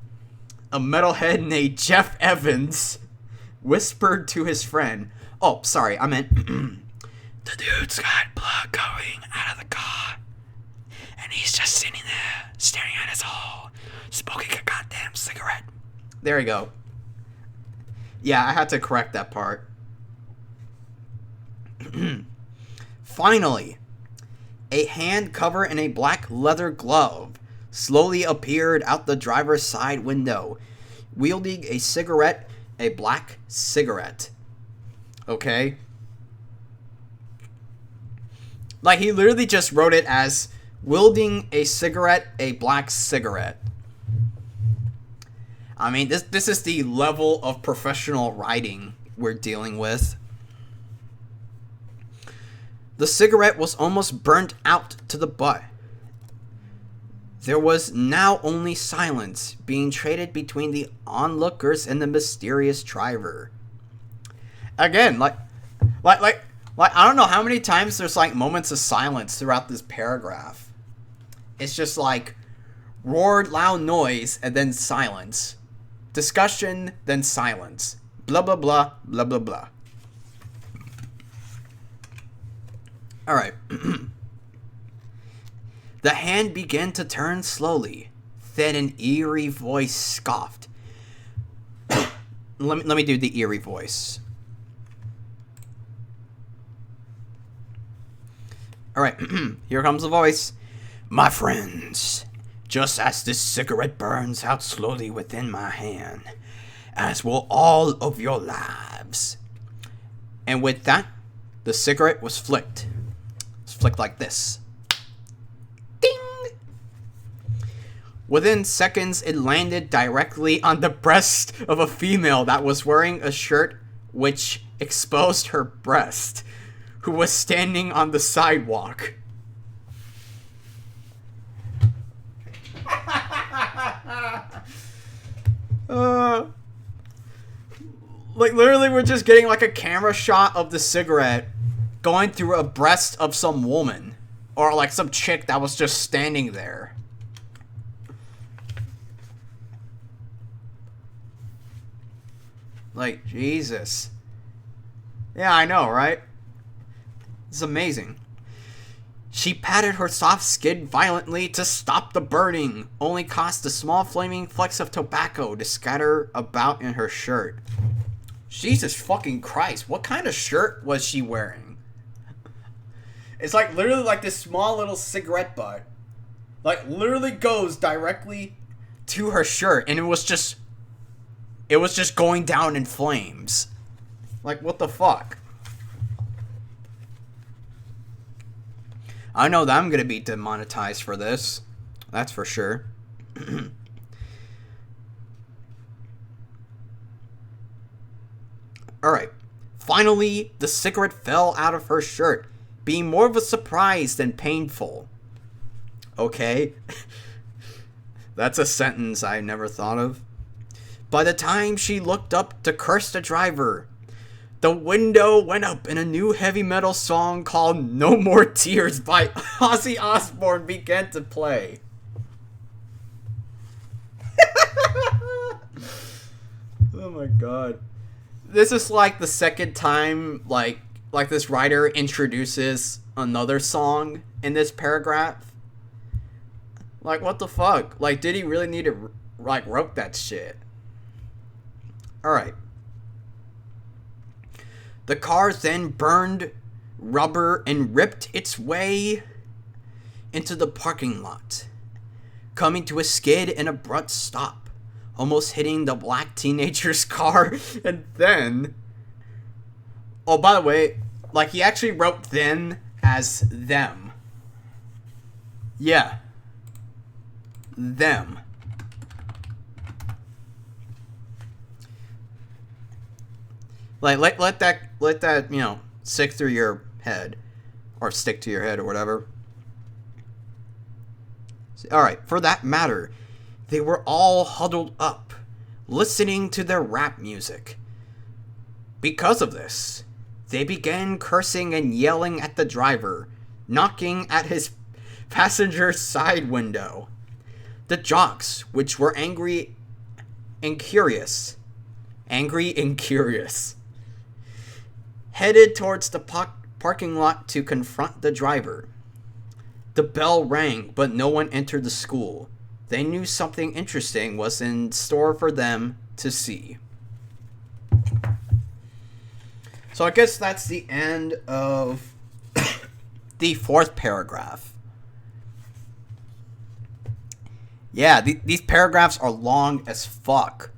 A metalhead named Jeff Evans whispered to his friend, oh, sorry, I meant, the dude's got blood going out of the car, and he's just sitting there, staring at us all, smoking a goddamn cigarette. There you go. Yeah, I had to correct that part. Finally, a hand covered in a black leather glove slowly appeared out the driver's side window, wielding a cigarette, a black cigarette. Okay? Like, he literally just wrote it as wielding a cigarette, a black cigarette. I mean, this is the level of professional writing we're dealing with. The cigarette was almost burnt out to the butt. There was now only silence being traded between the onlookers and the mysterious driver. Again, like I don't know how many times there's like moments of silence throughout this paragraph. It's just like roared loud noise and then silence. Discussion, then silence. Blah, blah, blah, blah, blah, blah. Alright. The hand began to turn slowly. Then an eerie voice scoffed. Let me do the eerie voice. Alright, here comes the voice. My friends, just as this cigarette burns out slowly within my hand, as will all of your lives. And with that, the cigarette was flicked. It's flicked like this. Ding! Within seconds, it landed directly on the breast of a female that was wearing a shirt which exposed her breast, who was standing on the sidewalk. Like, literally, we're just getting like a camera shot of the cigarette going through a breast of some woman, or like some chick that was just standing there. Like, Jesus. Yeah, I know, right? It's amazing. She patted her soft skin violently to stop the burning, only caused a small flaming flecks of tobacco to scatter about in her shirt. Jesus fucking Christ, what kind of shirt was she wearing? It's like literally like this small little cigarette butt. Like literally goes directly to her shirt, and it was just going down in flames. Like, what the fuck? I know that I'm gonna be demonetized for this. That's for sure. Alright. Finally, the cigarette fell out of her shirt, being more of a surprise than painful. Okay. That's a sentence I never thought of. By the time she looked up to curse the driver, the window went up and a new heavy metal song called No More Tears by Ozzy Osbourne began to play. Oh my god. This is like the second time like this writer introduces another song in this paragraph. Like, what the fuck? Like, did he really need to wrote that shit? Alright. The car then burned rubber and ripped its way into the parking lot, coming to a skid and abrupt stop, almost hitting the black teenager's car. And then, oh, by the way, like, he actually wrote then as them. Yeah. Them. Like, let that, you know, stick through your head. Or stick to your head or whatever. Alright, for that matter, they were all huddled up, listening to their rap music. Because of this, They began cursing and yelling at the driver, knocking at his passenger side window. The jocks, which were angry and curious, headed towards the parking lot to confront the driver. The bell rang, but no one entered the school. They knew something interesting was in store for them to see. So I guess that's the end of the fourth paragraph. Yeah, these paragraphs are long as fuck.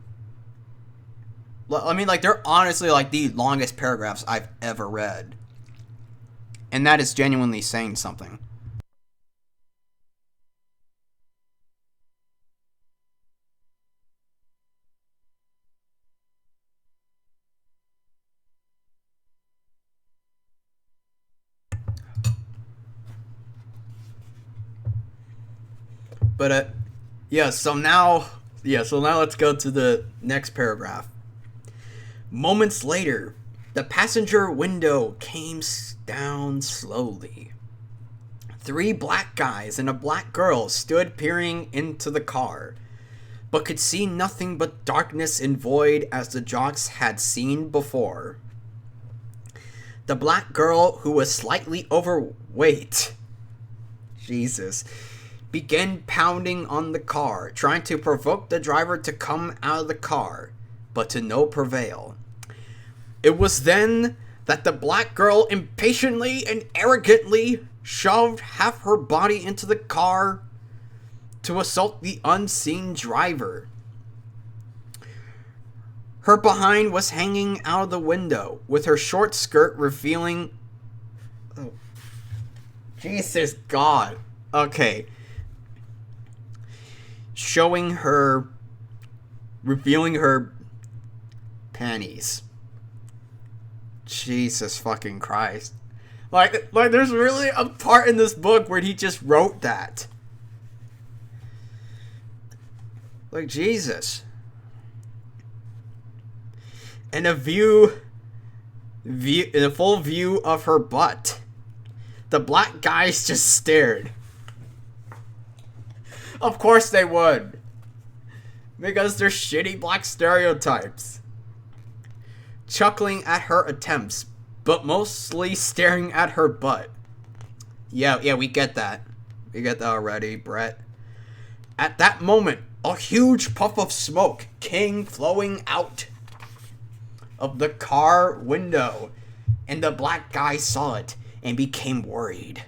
I mean, like, they're honestly, like, the longest paragraphs I've ever read. And that is genuinely saying something. But, so now let's go to the next paragraph. Moments later, the passenger window came down slowly. 3 black guys and a black girl stood peering into the car, but could see nothing but darkness and void as the jocks had seen before. The black girl, who was slightly overweight, began pounding on the car, trying to provoke the driver to come out of the car, but to no prevail. It was then that the black girl impatiently and arrogantly shoved half her body into the car to assault the unseen driver. Her behind was hanging out of the window, with her short skirt revealing... Oh. Jesus God. Okay. Revealing her panties. Jesus fucking Christ. Like there's really a part in this book where he just wrote that. Like, Jesus. And a full view of her butt. The black guys just stared. Of course they would. Because they're shitty black stereotypes. Chuckling at her attempts, but mostly staring at her butt. Yeah, we get that. We get that already, Brett. At that moment, a huge puff of smoke came flowing out of the car window, and the black guy saw it and became worried.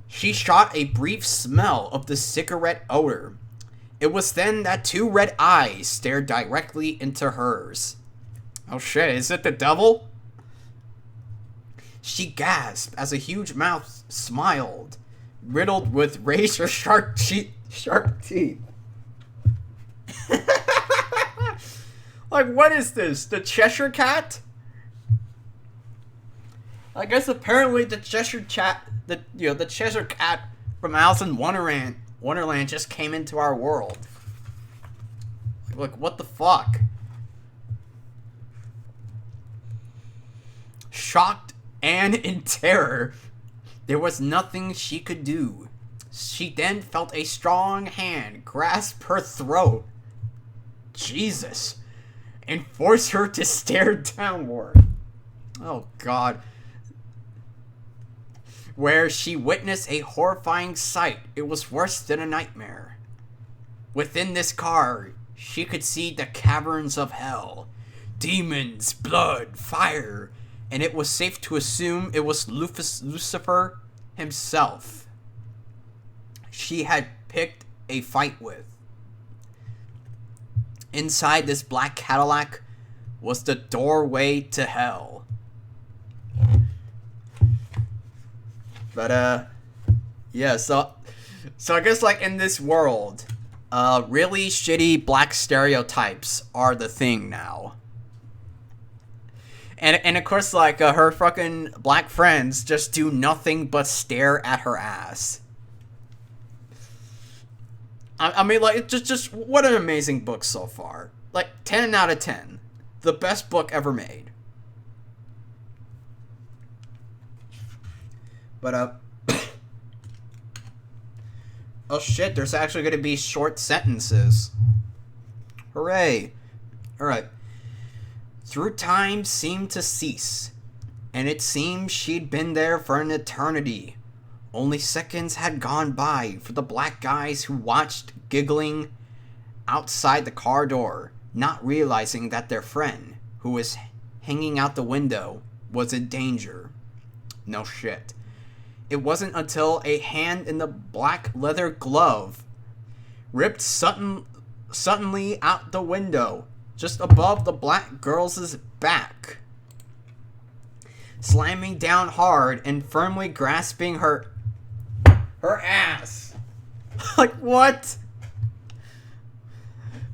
She shot a brief smell of the cigarette odor. It was then that 2 red eyes stared directly into hers. Oh shit, is it the devil? She gasped as a huge mouth smiled, riddled with razor-sharp teeth. Like, what is this? The Cheshire Cat? I guess apparently the Cheshire Cat from Alice in Wonderland just came into our world. Like, what the fuck? Shocked and in terror, there was nothing she could do. She then felt a strong hand grasp her throat. Jesus. And force her to stare downward. Oh, God. Where she witnessed a horrifying sight. It was worse than a nightmare. Within this car, she could see the caverns of hell. Demons, blood, fire. And it was safe to assume it was Lucifer himself she had picked a fight with. Inside this black Cadillac was the doorway to hell. But, yeah, so I guess, like, in this world, really shitty black stereotypes are the thing now. And of course, like, her fucking black friends just do nothing but stare at her ass. I mean, like, just what an amazing book so far. Like, 10 out of 10. The best book ever made. But, oh shit, there's actually going to be short sentences. Hooray. Alright. Through time seemed to cease, and it seemed she'd been there for an eternity. Only seconds had gone by for the black guys who watched giggling outside the car door, not realizing that their friend, who was hanging out the window, was in danger. No shit. It wasn't until a hand in the black leather glove ripped suddenly out the window, just above the black girl's back, slamming down hard and firmly grasping her ass. Like, what?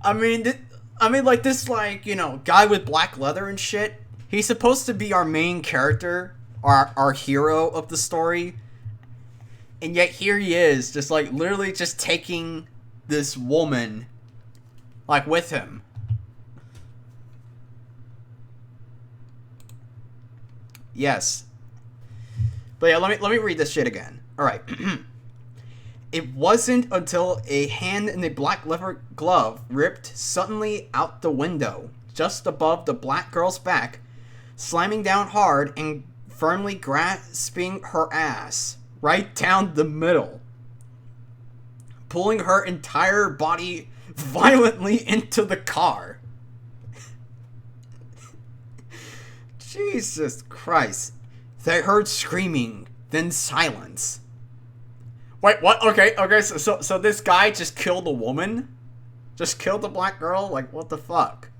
I mean, like, this, like, you know, guy with black leather and shit, he's supposed to be our main character, our hero of the story, and yet here he is, just, like, literally just taking this woman, like, with him. Yes. But yeah, let me read this shit again. Alright. It wasn't until a hand in a black leather glove ripped suddenly out the window, just above the black girl's back, slamming down hard and firmly grasping her ass, right down the middle, pulling her entire body violently into the car. Jesus Christ. They heard screaming, then silence. Wait, what? Okay, so this guy just killed a woman? Just killed the black girl? Like, what the fuck?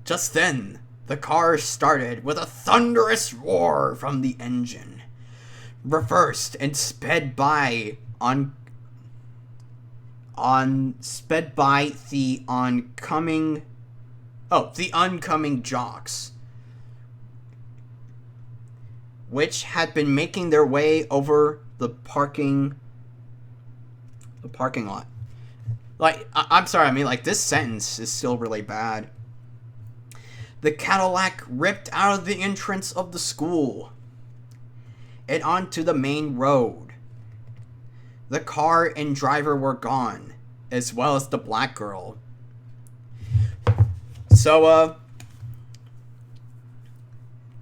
Just then, the car started with a thunderous roar from the engine, reversed and sped by the oncoming jocks, which had been making their way over the parking lot. Like, I'm sorry, I mean, like, this sentence is still really bad. The Cadillac ripped out of the entrance of the school and onto the main road. The car and driver were gone, as well as the black girl. So,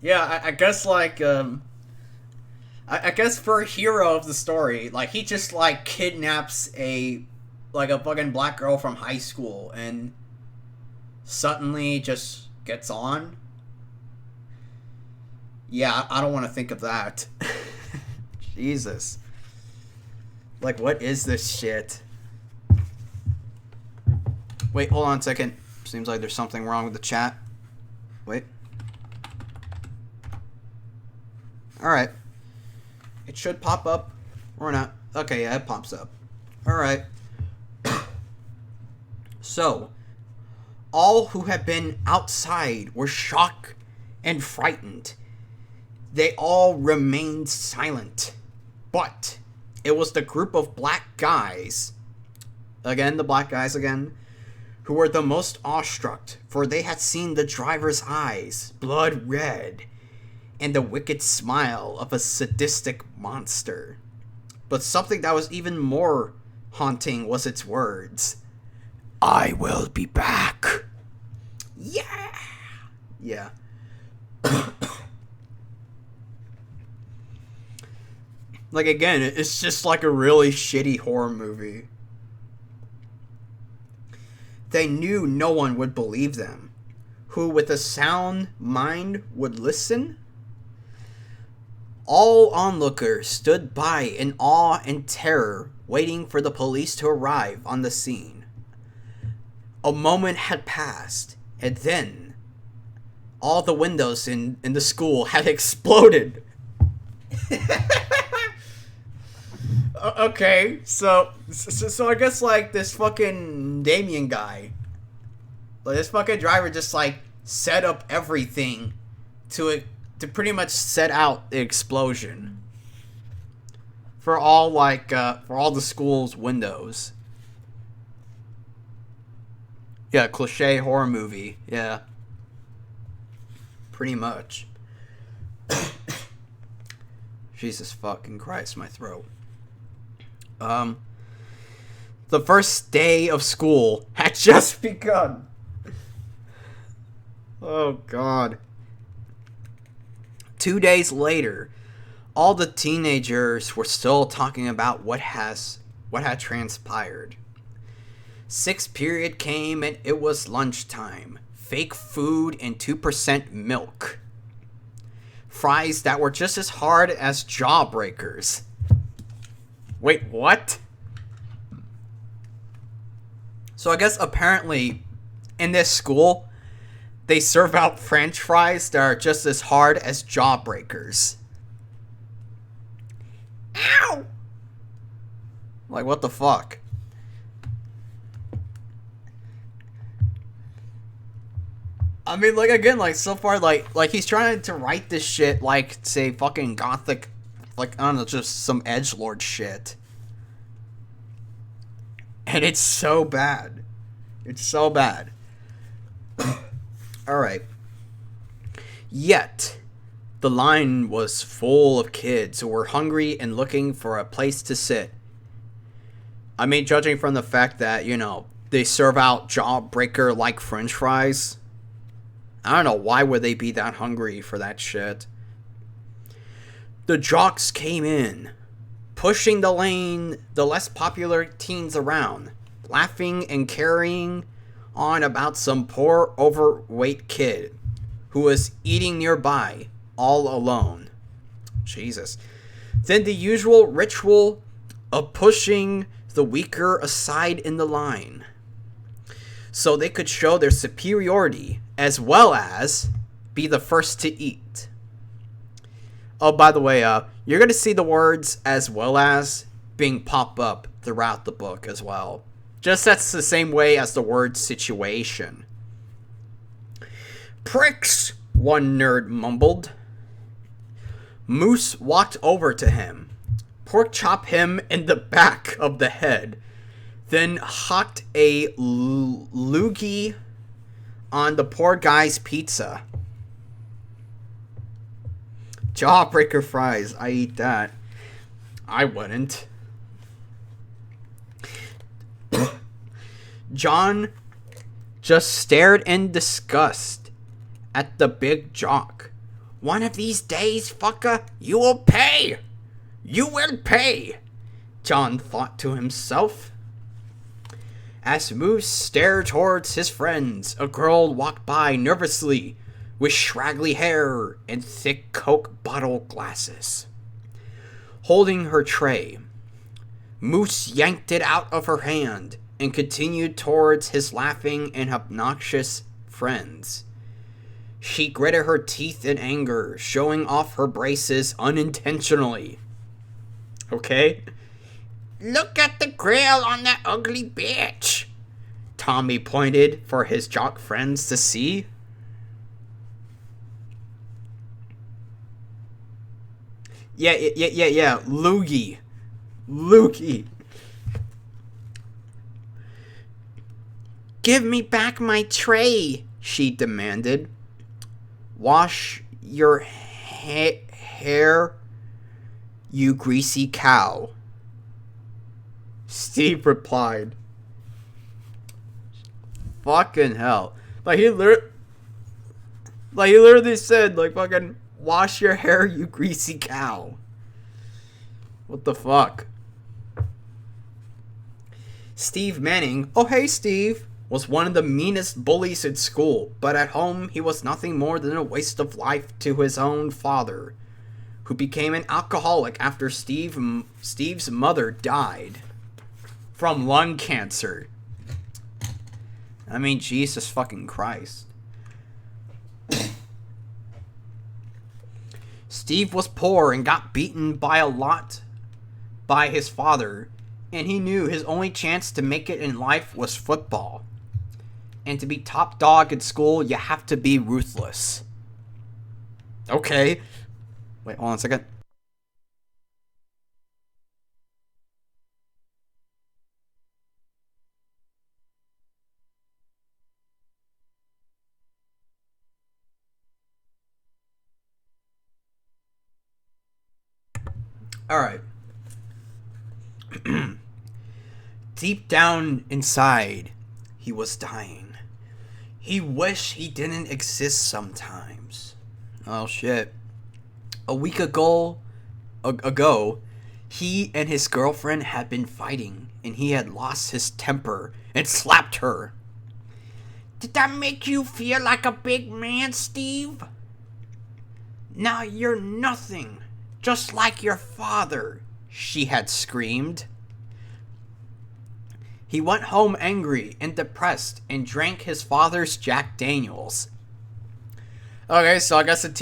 yeah, I guess, like, I guess for a hero of the story, like, he just, like, kidnaps a fucking black girl from high school and suddenly just gets on. Yeah, I don't want to think of that. Jesus. Like, what is this shit? Wait, hold on a second. Seems like there's something wrong with the chat. Wait. Alright. It should pop up. Or not. Okay, yeah, it pops up. Alright. So, all who had been outside were shocked and frightened. They all remained silent. But it was the group of black guys, again, the black guys again, who were the most awestruck, for they had seen the driver's eyes, blood red, and the wicked smile of a sadistic monster. But something that was even more haunting was its words. I will be back. Yeah. Yeah. Like, again, it's just like a really shitty horror movie. They knew no one would believe them. Who with a sound mind would listen? All onlookers stood by in awe and terror, waiting for the police to arrive on the scene. A moment had passed, and then all the windows in the school had exploded. Okay, so I guess, like, this fucking Damien guy, like, this fucking driver just, like, set up everything to pretty much set out the explosion for all, like, for all the school's windows. Yeah, cliche horror movie, yeah. Pretty much. Jesus fucking Christ, my throat. The first day of school had just begun. Oh, God. 2 days later, all the teenagers were still talking about what had transpired. Sixth period came and it was lunchtime. Fake food and 2% milk. Fries that were just as hard as jawbreakers. Wait, what? So I guess apparently in this school, they serve out French fries that are just as hard as jawbreakers. Ow! Like, what the fuck? I mean, like, again, like, so far, like he's trying to write this shit like, say, fucking gothic, like, I don't know, just some edgelord shit. And it's so bad. It's so bad. Alright. Yet, the line was full of kids who were hungry and looking for a place to sit. I mean, judging from the fact that, you know, they serve out jawbreaker-like French fries, I don't know, why would they be that hungry for that shit? The jocks came in, pushing the less popular teens around, laughing and carrying on about some poor overweight kid who was eating nearby, all alone. Jesus. Then the usual ritual of pushing the weaker aside in the line, so they could show their superiority as well as be the first to eat. Oh, by the way, you're going to see the words as well as being pop up throughout the book as well. Just that's the same way as the word situation. Pricks, one nerd mumbled. Moose walked over to him, pork chop him in the back of the head, then hocked a loogie on the poor guy's pizza. Jawbreaker fries, I eat that. I wouldn't. John just stared in disgust at the big jock. One of these days, fucker, you will pay. You will pay, John thought to himself. As Moose stared towards his friends, a girl walked by nervously with scraggly hair and thick Coke bottle glasses. Holding her tray, Moose yanked it out of her hand and continued towards his laughing and obnoxious friends. She gritted her teeth in anger, showing off her braces unintentionally. Okay? Look at the grill on that ugly bitch, Tommy pointed for his jock friends to see. Yeah, Loogie. Give me back my tray, she demanded. Wash your hair, you greasy cow, Steve replied. Fucking hell. Like he literally said, like, fucking, wash your hair, you greasy cow. What the fuck? Steve Manning, oh hey Steve, was one of the meanest bullies in school, but at home he was nothing more than a waste of life to his own father, who became an alcoholic after Steve's mother died from lung cancer. I mean, Jesus fucking Christ. Steve was poor and got beaten by a lot by his father, and he knew his only chance to make it in life was football. And to be top dog at school, you have to be ruthless. Okay. Wait, hold on a second. Alright. Deep down inside, he was dying. He wished he didn't exist sometimes. Oh shit. A week ago, he and his girlfriend had been fighting, and he had lost his temper and slapped her. Did that make you feel like a big man, Steve? Now you're nothing, just like your father, she had screamed. He went home angry and depressed and drank his father's Jack Daniels. Okay, so I guess this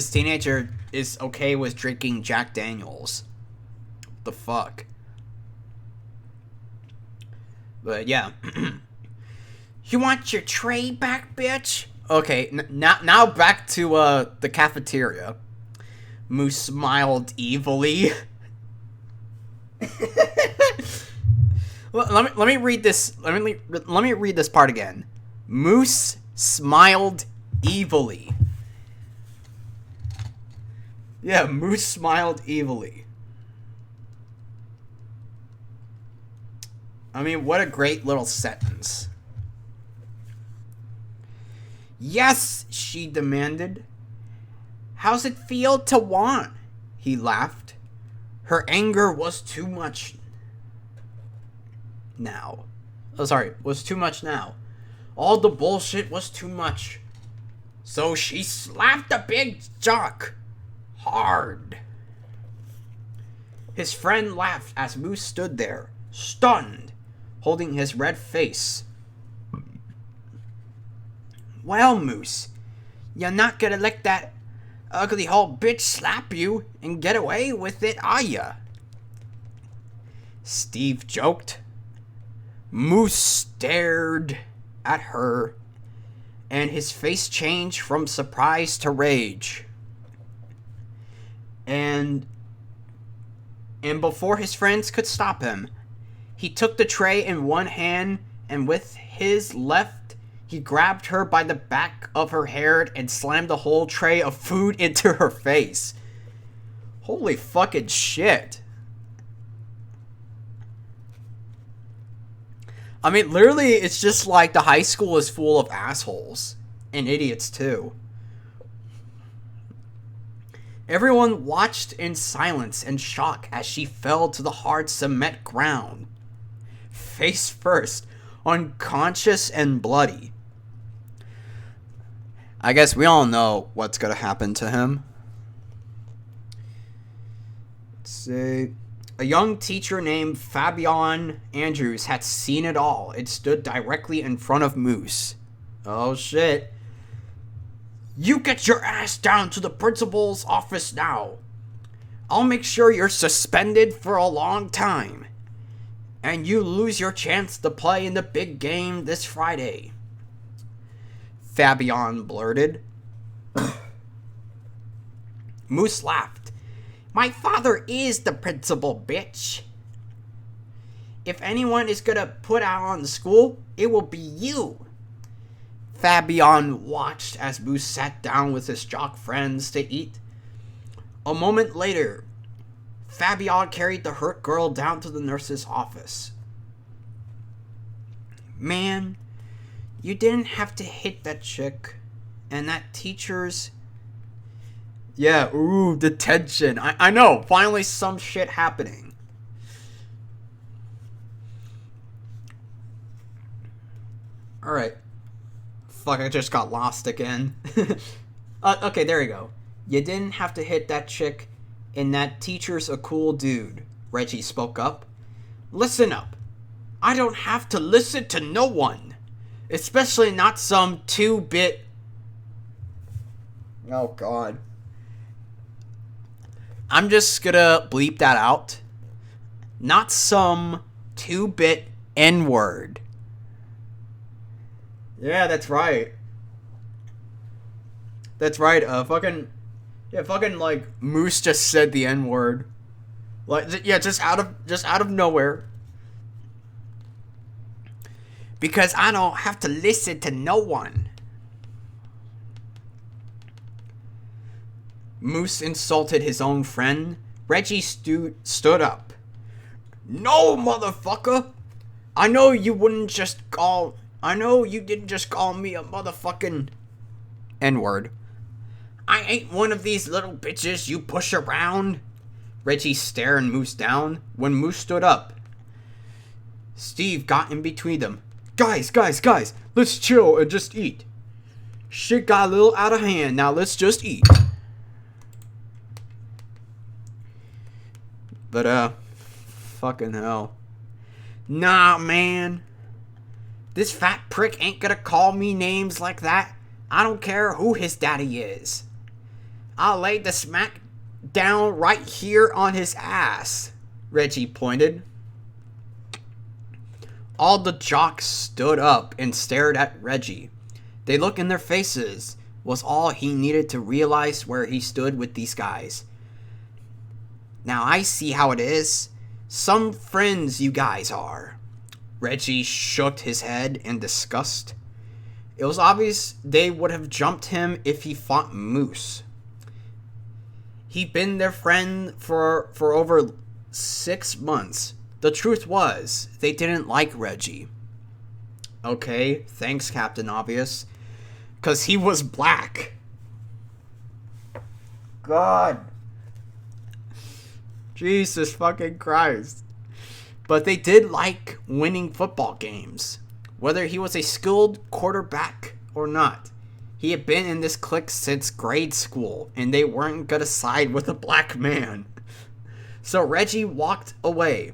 teenager is okay with drinking Jack Daniels. The fuck? But yeah. You want your tray back, bitch? Okay, now back to the cafeteria. Moose smiled evilly. Let me read this. Let me read this part again. Moose smiled evilly. Yeah, Moose smiled evilly. I mean, what a great little sentence. Yes, she demanded. How's it feel to want? He laughed. Her anger was too much now. Was too much now. All the bullshit was too much. So she slapped the big jock hard. His friend laughed as Moose stood there, stunned, holding his red face. Well, Moose, you're not gonna let that ugly old bitch slap you and get away with it, are ya? Steve joked. Moose stared at her, and his face changed from surprise to rage. And before his friends could stop him, he took the tray in one hand, and with his left, he grabbed her by the back of her hair and slammed the whole tray of food into her face. Holy fucking shit. I mean, literally, it's just like the high school is full of assholes. And idiots, too. Everyone watched in silence and shock as she fell to the hard cement ground. Face first, unconscious and bloody. I guess we all know what's gonna happen to him. Let's see. A young teacher named Fabian Andrews had seen it all. It stood directly in front of Moose. Oh shit. You get your ass down to the principal's office now. I'll make sure you're suspended for a long time. And you lose your chance to play in the big game this Friday. Fabian blurted. Moose laughed. My father is the principal, bitch. If anyone is gonna put out on the school, it will be you. Fabian watched as Moose sat down with his jock friends to eat. A moment later, Fabian carried the hurt girl down to the nurse's office. Man, you didn't have to hit that chick. And that teacher's... Yeah, ooh, the tension. I know, finally some shit happening. Alright. Fuck, I just got lost again. Okay, there you go. You didn't have to hit that chick, and that teacher's a cool dude, Reggie spoke up. Listen up. I don't have to listen to no one. Especially not some 2-bit... Oh, God. I'm just gonna bleep that out. Not some 2-bit N-word. Yeah, that's right. That's right. Fucking like Moose just said the N-word. Like, yeah, just out of nowhere. Because I don't have to listen to no one. Moose insulted his own friend, Reggie stood up. No, motherfucker! I know you didn't just call me a motherfucking N-word. I ain't one of these little bitches you push around. Reggie stared Moose down. When Moose stood up, Steve got in between them. Guys, let's chill and just eat. Shit got a little out of hand, now let's just eat. But, fucking hell. Nah, man. This fat prick ain't gonna call me names like that. I don't care who his daddy is. I'll lay the smack down right here on his ass, Reggie pointed. All the jocks stood up and stared at Reggie. The look in their faces was all he needed to realize where he stood with these guys. Now I see how it is. Some friends you guys are. Reggie shook his head in disgust. It was obvious they would have jumped him if he fought Moose. He'd been their friend for over 6 months. The truth was, they didn't like Reggie. Okay, thanks, Captain Obvious. 'Cause he was black. God. Jesus fucking Christ. But they did like winning football games. Whether he was a skilled quarterback or not. He had been in this clique since grade school, and they weren't gonna side with a black man. So Reggie walked away.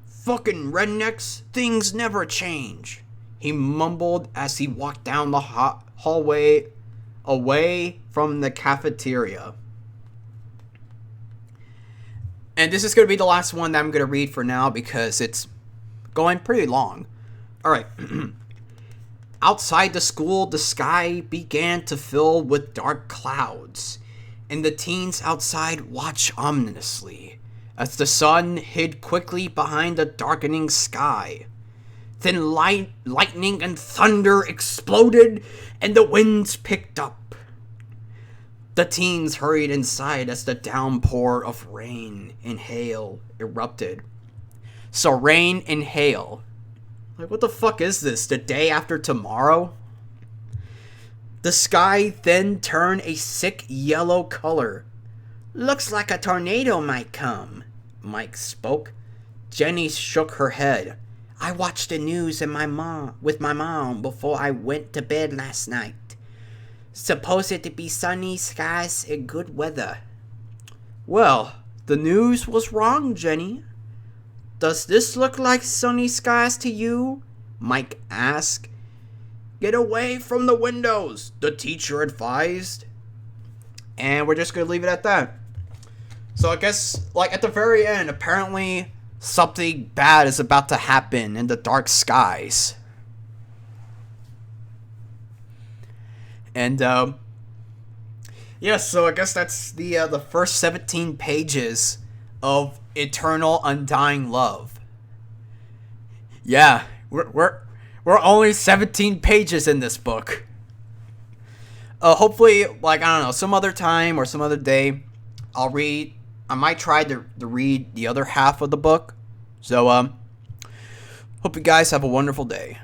Fucking rednecks, things never change, he mumbled as he walked down the hallway away from the cafeteria. And this is going to be the last one that I'm going to read for now because it's going pretty long. Alright. Outside the school, the sky began to fill with dark clouds, and the teens outside watched ominously as the sun hid quickly behind the darkening sky. Then lightning and thunder exploded, and the winds picked up. The teens hurried inside as the downpour of rain and hail erupted. So rain and hail. Like, what the fuck is this? The day after tomorrow? The sky then turned a sick yellow color. Looks like a tornado might come, Mike spoke. Jenny shook her head. I watched the news with my mom before I went to bed last night. Supposed to be sunny skies and good weather. Well, the news was wrong, Jenny. Does this look like sunny skies to you? Mike asked. Get away from the windows, the teacher advised. And we're just going to leave it at that. So I guess, like, at the very end, apparently something bad is about to happen in the dark skies. And, yeah, so I guess that's the first 17 pages of Eternal Undying Love. Yeah, we're only 17 pages in this book. Hopefully, like, I don't know, some other time or some other day, I might try to read the other half of the book. So, hope you guys have a wonderful day.